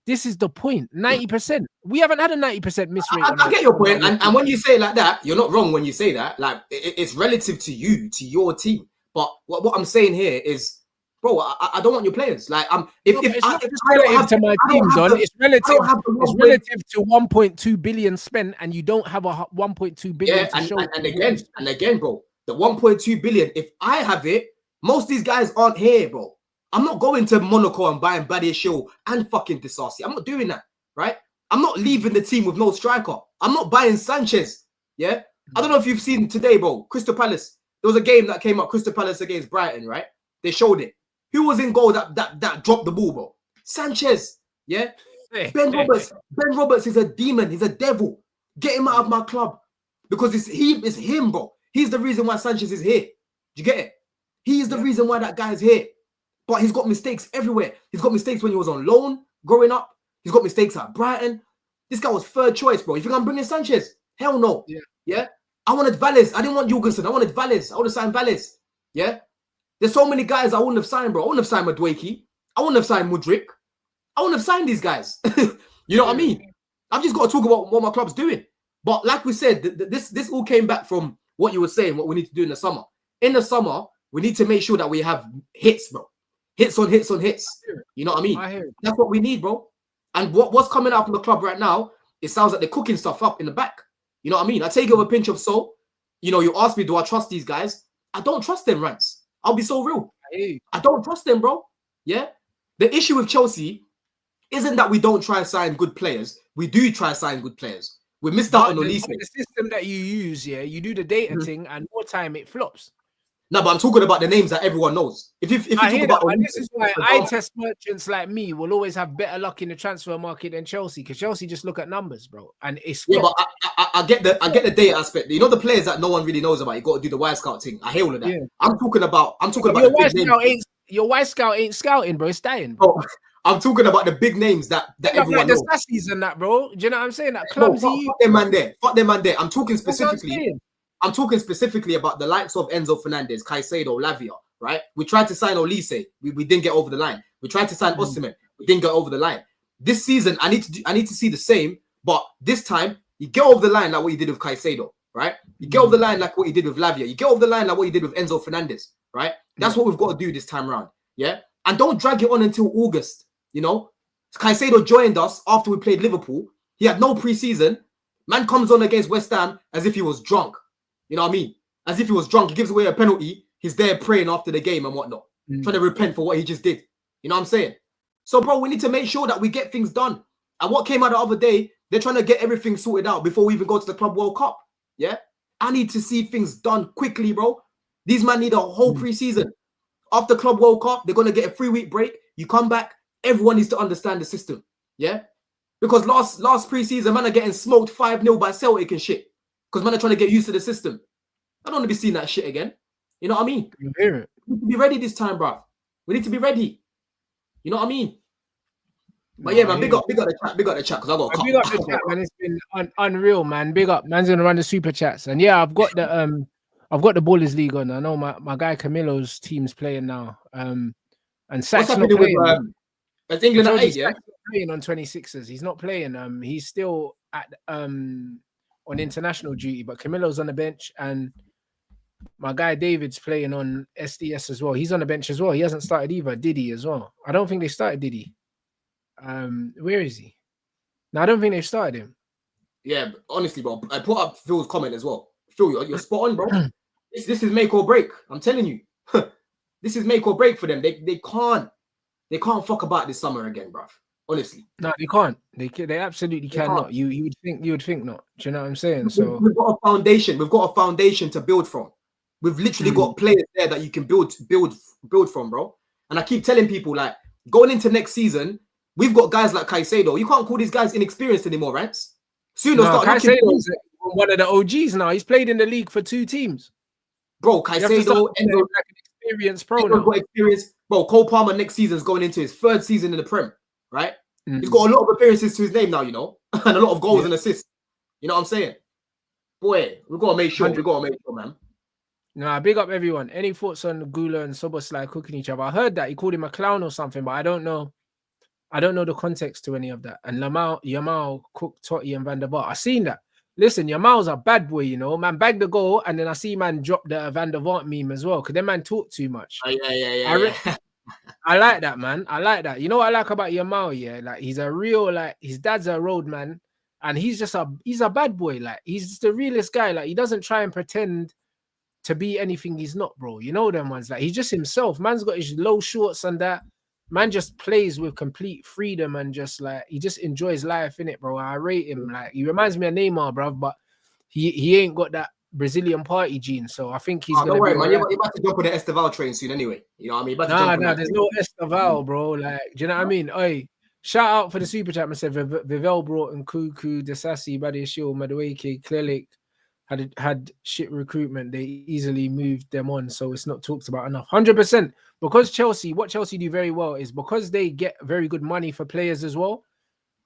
This is the point. 90%. We haven't had a 90% miss rate. I get your point. And when you say it like that, you're not wrong when you say that. Like, it's relative to you, to your team. But what I'm saying here is, bro, I don't want your players. Like, it's not just relative to my team, Don. It's relative to 1.2 billion spent, and you don't have a 1.2 billion to show. And again, bro, the 1.2 billion. If I have it, most of these guys aren't here, bro. I'm not going to Monaco and buying Badia Show and fucking Disasi. I'm not doing that, right? I'm not leaving the team with no striker. I'm not buying Sanchez. Yeah, I don't know if you've seen today, bro. Crystal Palace. There was a game that came up. Crystal Palace against Brighton, right? They showed it. Who was in goal that dropped the ball, bro? Sanchez. Yeah. Ben Roberts. Ben Roberts is a demon. He's a devil. Get him out of my club because it's him, bro. He's the reason why Sanchez is here. Do you get it? He is the reason why that guy is here. But he's got mistakes everywhere. He's got mistakes when he was on loan growing up. He's got mistakes at Brighton. This guy was third choice, bro. You think I'm bringing Sanchez? Hell no. Yeah. I wanted Valles. I didn't want Jorgensen. I wanted Valles. I would have signed Valles. Yeah. There's so many guys I wouldn't have signed, bro. I wouldn't have signed Madueke. I wouldn't have signed Mudryk. I wouldn't have signed these guys. You know what I mean? I've just got to talk about what my club's doing. But like we said, this all came back from what you were saying, what we need to do in the summer. In the summer, we need to make sure that we have hits, bro. Hits on hits on hits. You know what I mean? That's what we need, bro. And what's coming out from the club right now, it sounds like they're cooking stuff up in the back. You know what I mean? I take it with a pinch of salt. You know, you ask me, do I trust these guys? I don't trust them, Rants. I'll be so real. I don't trust them, bro. Yeah? The issue with Chelsea isn't that we don't try and sign good players. We do try and sign good players. We missed out on Olise. The system that you use, yeah, you do the data thing and more time it flops. No, but I'm talking about the names that everyone knows. If you talk about Olise, this is why eye test merchants like me will always have better luck in the transfer market than Chelsea, because Chelsea just look at numbers, bro. And it's but I get the data aspect. You know, the players that no one really knows about. You got to do the wire scout thing. I hear all of that. Yeah. I'm talking about your wire scout ain't scouting, bro. It's dying, bro. Oh, I'm talking about the big names that everyone knows. The Sassis and that, bro. Do you know what I'm saying? That clumsy. No, fuck them man there. Fuck them man there. I'm talking specifically. I'm talking specifically about the likes of Enzo Fernandez, Caicedo, Lavia, right? We tried to sign Olise. We didn't get over the line. We tried to sign Osimhen. We didn't get over the line. This season, I need to see the same, but this time, you get over the line like what you did with Caicedo, right? You get over the line like what you did with Lavia. You get over the line like what you did with Enzo Fernandez, right? That's what we've got to do this time around, yeah? And don't drag it on until August, you know? Caicedo joined us after we played Liverpool. He had no preseason. Man comes on against West Ham as if he was drunk. You know what I mean? As if he was drunk. He gives away a penalty. He's there praying after the game and whatnot. Trying to repent for what he just did. You know what I'm saying? So, bro, we need to make sure that we get things done. And what came out the other day, they're trying to get everything sorted out before we even go to the Club World Cup. Yeah, I need to see things done quickly, bro. These men need a whole preseason. After Club World Cup, they're gonna get a 3-week break. You come back, everyone needs to understand the system. Yeah, because last preseason, man are getting smoked 5-0 by Celtic and shit. Because man are trying to get used to the system. I don't want to be seeing that shit again. You know what I mean? You hear it? We need to be ready this time, bro. We need to be ready. You know what I mean? But No, yeah, man, big up the chat, because I got big up the chat, man. It's been unreal, man. Big up, man's gonna run the super chats, and yeah, I've got the Ballers League on. I know my guy Camilo's team's playing now. And Sack's what's not happening playing. with England at 8, yeah? Sack's not playing on 26ers. He's not playing. He's still at on international duty, but Camilo's on the bench, and my guy David's playing on SDS as well. He's on the bench as well. He hasn't started either. Diddy as well. I don't think they started Diddy. Where is he? No, I don't think they've started him. Yeah, honestly, bro. I put up Phil's comment as well. Phil, you're spot on, bro. This is make or break. I'm telling you. This is make or break for them. They can't fuck about this summer again, bro. Honestly. No, they can't. They absolutely cannot. You would think not. Do you know what I'm saying? So we've got a foundation. We've got a foundation to build from. We've literally got players there that you can build from, bro. And I keep telling people, like, going into next season, we've got guys like Caicedo. You can't call these guys inexperienced anymore, Rants. Soon they'll start Caicedo's one of the OGs now. He's played in the league for 2 teams. Bro, Caicedo, Enzo, like an experienced pro Enzo's now. got experience. Bro, Cole Palmer next season is going into his 3rd season in the Prem, right? He's got a lot of appearances to his name now, you know, and a lot of goals and assists. You know what I'm saying? Boy, we've got to make sure. We've got to make sure, man. Nah, big up everyone. Any thoughts on Gula and Soboslai cooking each other? I heard that he called him a clown or something, but I don't know. I don't know the context to any of that. And Yamal cooked Totti and Van der Vaart. I seen that. Listen, Yamal's a bad boy, you know. Man bagged the goal, and then I see man drop the Van der Vaart meme as well, because that man talk too much. Oh, yeah. I like that, man. I like that. You know what I like about Yamal? Yeah, like he's a real, like, his dad's a road man, and he's a bad boy. Like, he's just the realest guy. Like, he doesn't try and pretend to be anything he's not, bro. You know them ones. Like, he's just himself. Man's got his low shorts and that. Man just plays with complete freedom and just like he just enjoys life in it, bro. I rate him. Like, he reminds me of Neymar, bro, but he ain't got that Brazilian party gene. So I think he's gonna. Don't worry, be man. You're about to jump on the Esteval train soon, anyway. You know what I mean? Nah, there's no Esteval, bro. Like, do you know what I mean? Oi, shout out for the super chat. I said Vivel brought in Cuckoo, Desassi, Badiashil, Madueke, Clearlake had shit recruitment. They easily moved them on, so it's not talked about enough. 100%. Because what Chelsea do very well is because they get very good money for players as well.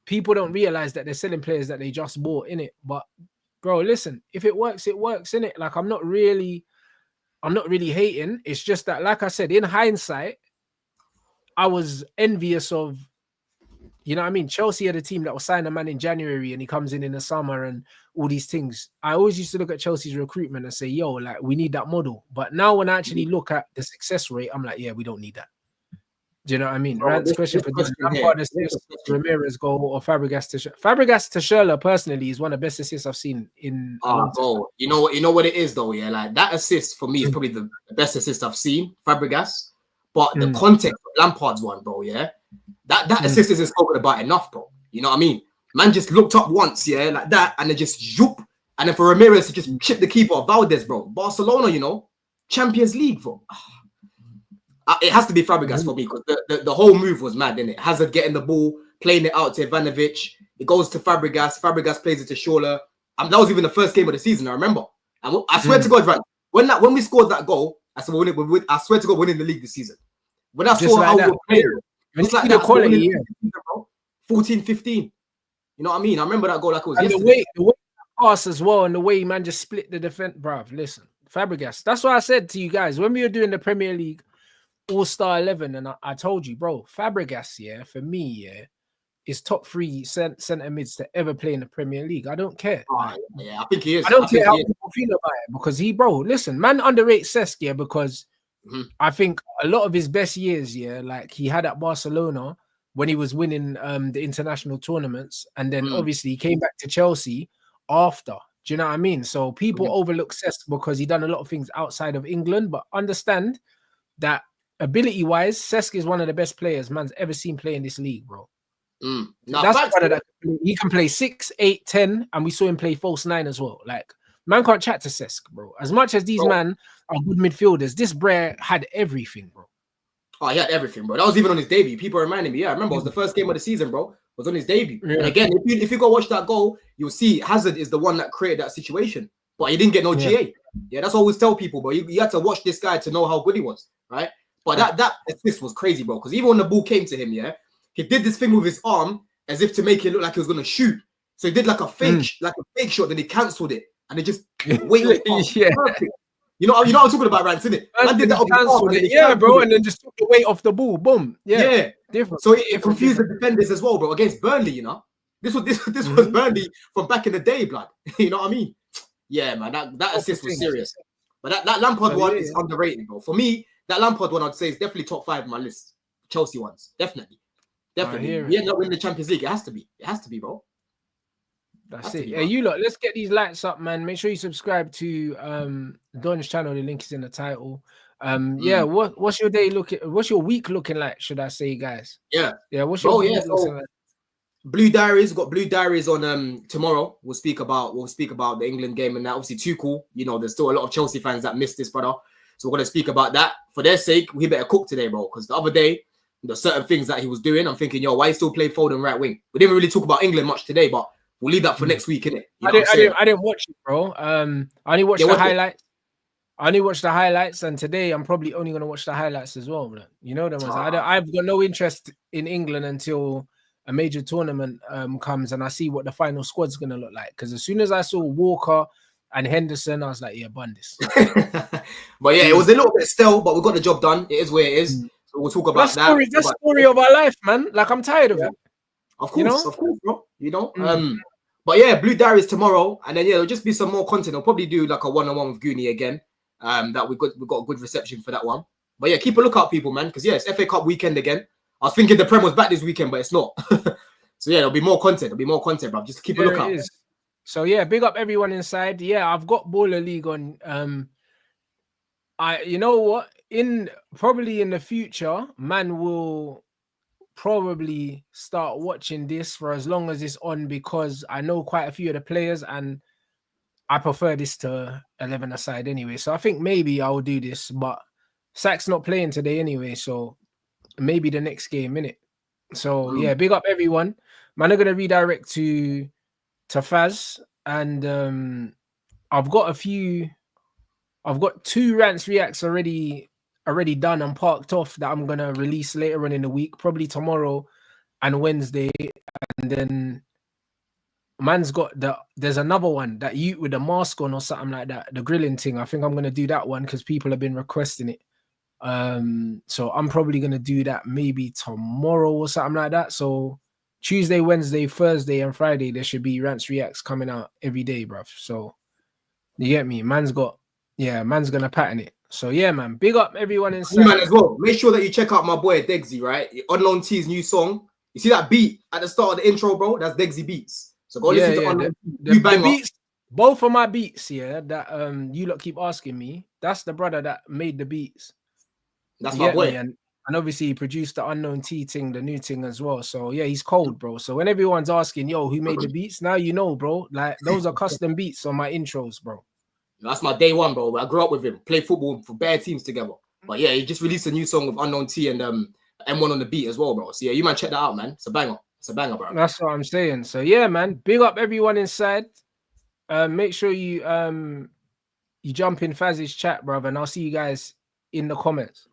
People don't realize that they're selling players that they just bought in it. But bro, listen, if it works in it. Like, I'm not really hating. It's just that, like I said, in hindsight, I was envious of, you know what I mean? Chelsea had a team that will sign a man in January and he comes in the summer and all these things. I always used to look at Chelsea's recruitment and say, yo, like, we need that model. But now when I actually look at the success rate, I'm like, yeah, we don't need that. Do you know what I mean? Rant's question for this Ramirez goal or Fabregas to Schürrle personally is one of the best assists I've seen in. Bro, you know what it is though, yeah. Like, that assist for me is probably the best assist I've seen, Fabregas. But the context of Lampard's one, bro, yeah. That assist isn't spoken about enough, bro. You know what I mean? Man just looked up once, yeah, like that, and then just zoop. And then for Ramirez to just chip the keeper, Valdez, bro. Barcelona, you know, Champions League, bro. It has to be Fabregas for me because the whole move was mad, didn't it? Hazard getting the ball, playing it out to Ivanovic. It goes to Fabregas. Fabregas plays it to Schürrle. That was even the first game of the season, I remember. And I swear to God, right, when we scored that goal, I said, I swear to God, winning the league this season. When I saw how we were playing, it's like that quality, 14, 15. You know what I mean? I remember that goal like it was yesterday. The way pass as well, and the way man just split the defense, bruv. Listen, Fabregas. That's why I said to you guys when we were doing the Premier League All-Star 11, and I told you, bro, Fabregas, yeah, for me, yeah, is top 3 centre mids to ever play in the Premier League. I don't care. Yeah, I think he is. I don't care how people feel about it because listen, man underrates Cesc, yeah, because I think a lot of his best years, yeah, like he had at Barcelona when he was winning the international tournaments, and then obviously he came back to Chelsea after. Do you know what I mean? So people overlook Cesc because he done a lot of things outside of England, but understand that ability-wise, Cesc is one of the best players man's ever seen play in this league, bro. That's one of that. He can play 6, 8, 10, and we saw him play false 9 as well. Like, Man can't chat to Cesc, bro. As much as these man are good midfielders, this Brer had everything, bro. Oh, he had everything, bro. That was even on his debut. People reminding me. Yeah, I remember it was the first game of the season, bro. It was on his debut. Yeah. And again, if you go watch that goal, you'll see Hazard is the one that created that situation. But he didn't get no GA. Yeah, that's what I always tell people, bro. You had to watch this guy to know how good he was, right? But that assist was crazy, bro. Because even when the ball came to him, yeah, he did this thing with his arm as if to make it look like he was gonna shoot. So he did like a fake shot, then he cancelled it, and it just waited. Perfect. You know what I'm talking about, Rants, isn't it? I did that bro, and then just took the weight off the ball. Boom. Yeah. Different. So it confused the defenders as well, bro. Against Burnley, you know, this was Burnley from back in the day, blood. You know what I mean? Yeah, man. That assist was serious. But that Lampard one is underrated, bro. For me, that Lampard one, I'd say, is definitely top 5 in my list. Chelsea ones, definitely. We end up winning the Champions League. It has to be, bro. That's it. Hey, you lot, let's get these lights up, man. Make sure you subscribe to Don's channel. The link is in the title. Yeah, what's your day looking? What's your week looking like? Should I say, guys? Yeah. What's your week looking like? Blue Diaries. Got Blue Diaries on tomorrow. We'll speak about the England game and that. Obviously, Tuchel. You know, there's still a lot of Chelsea fans that missed this, brother. So we're gonna speak about that. For their sake, we better cook today, bro. Because the other day, there's certain things that he was doing. I'm thinking, yo, why he still play Foden right wing? We didn't really talk about England much today, but we'll leave that for next week, innit? I didn't watch it, bro. I only watched the highlights. I only watched the highlights, and today I'm probably only gonna watch the highlights as well, man. You know them ones. I've got no interest in England until a major tournament comes and I see what the final squad's gonna look like. Because as soon as I saw Walker and Henderson, I was like, yeah, bun this. But yeah, it was a little bit still, but we got the job done. It is where it is. So we'll talk about that. That's the story of our life, man. Like, I'm tired of it. Of course, bro. You know. But yeah, Blue Diaries tomorrow, and then there'll just be some more content. I'll probably do like a one-on-one with Goonie again. That we got a good reception for that one. But yeah, keep a lookout, people, man, because it's FA Cup weekend again. I was thinking the Prem was back this weekend, but it's not. So yeah, there'll be more content, bro. Just keep a lookout. So yeah, big up everyone inside. Yeah, I've got Baller League on. You know what? Probably in the future, man will probably start watching this for as long as it's on, because I know quite a few of the players and I prefer this to 11 aside anyway. So I think maybe I will do this, but Sack's not playing today anyway, so maybe the next game, innit? So yeah, big up everyone. Man, I'm gonna redirect to Faz, and I've got 2 Rants Reacts already done and parked off that I'm gonna release later on in the week, probably tomorrow and Wednesday. And then man's got there's another one that you with the mask on or something like that, the grilling thing. I think I'm gonna do that one because people have been requesting it. So I'm probably gonna do that maybe tomorrow or something like that. So Tuesday, Wednesday, Thursday, and Friday there should be Rants Reacts coming out every day, bruv. So you get me? Man's gonna pattern it. So yeah, man, big up everyone inside. Man, as well. Make sure that you check out my boy Degsy, right? Unknown T's new song. You see that beat at the start of the intro, bro? That's Degsy beats. So go listen to Unknown the beats. Both of my beats, that you lot keep asking me. That's the brother that made the beats. That's my boy. And obviously he produced the Unknown T thing, the new thing as well. So yeah, he's cold, bro. So when everyone's asking, yo, who made the beats? Now you know, bro. Like, those are custom beats on my intros, bro. That's my day one, bro. I grew up with him, played football for bare teams together. But yeah, he just released a new song with Unknown T and M1 on the beat as well, bro. So yeah, you might check that out, man. It's a banger. It's a banger, bro. That's what I'm saying. So yeah, man, big up everyone inside. Make sure you jump in Faz's chat, brother, and I'll see you guys in the comments.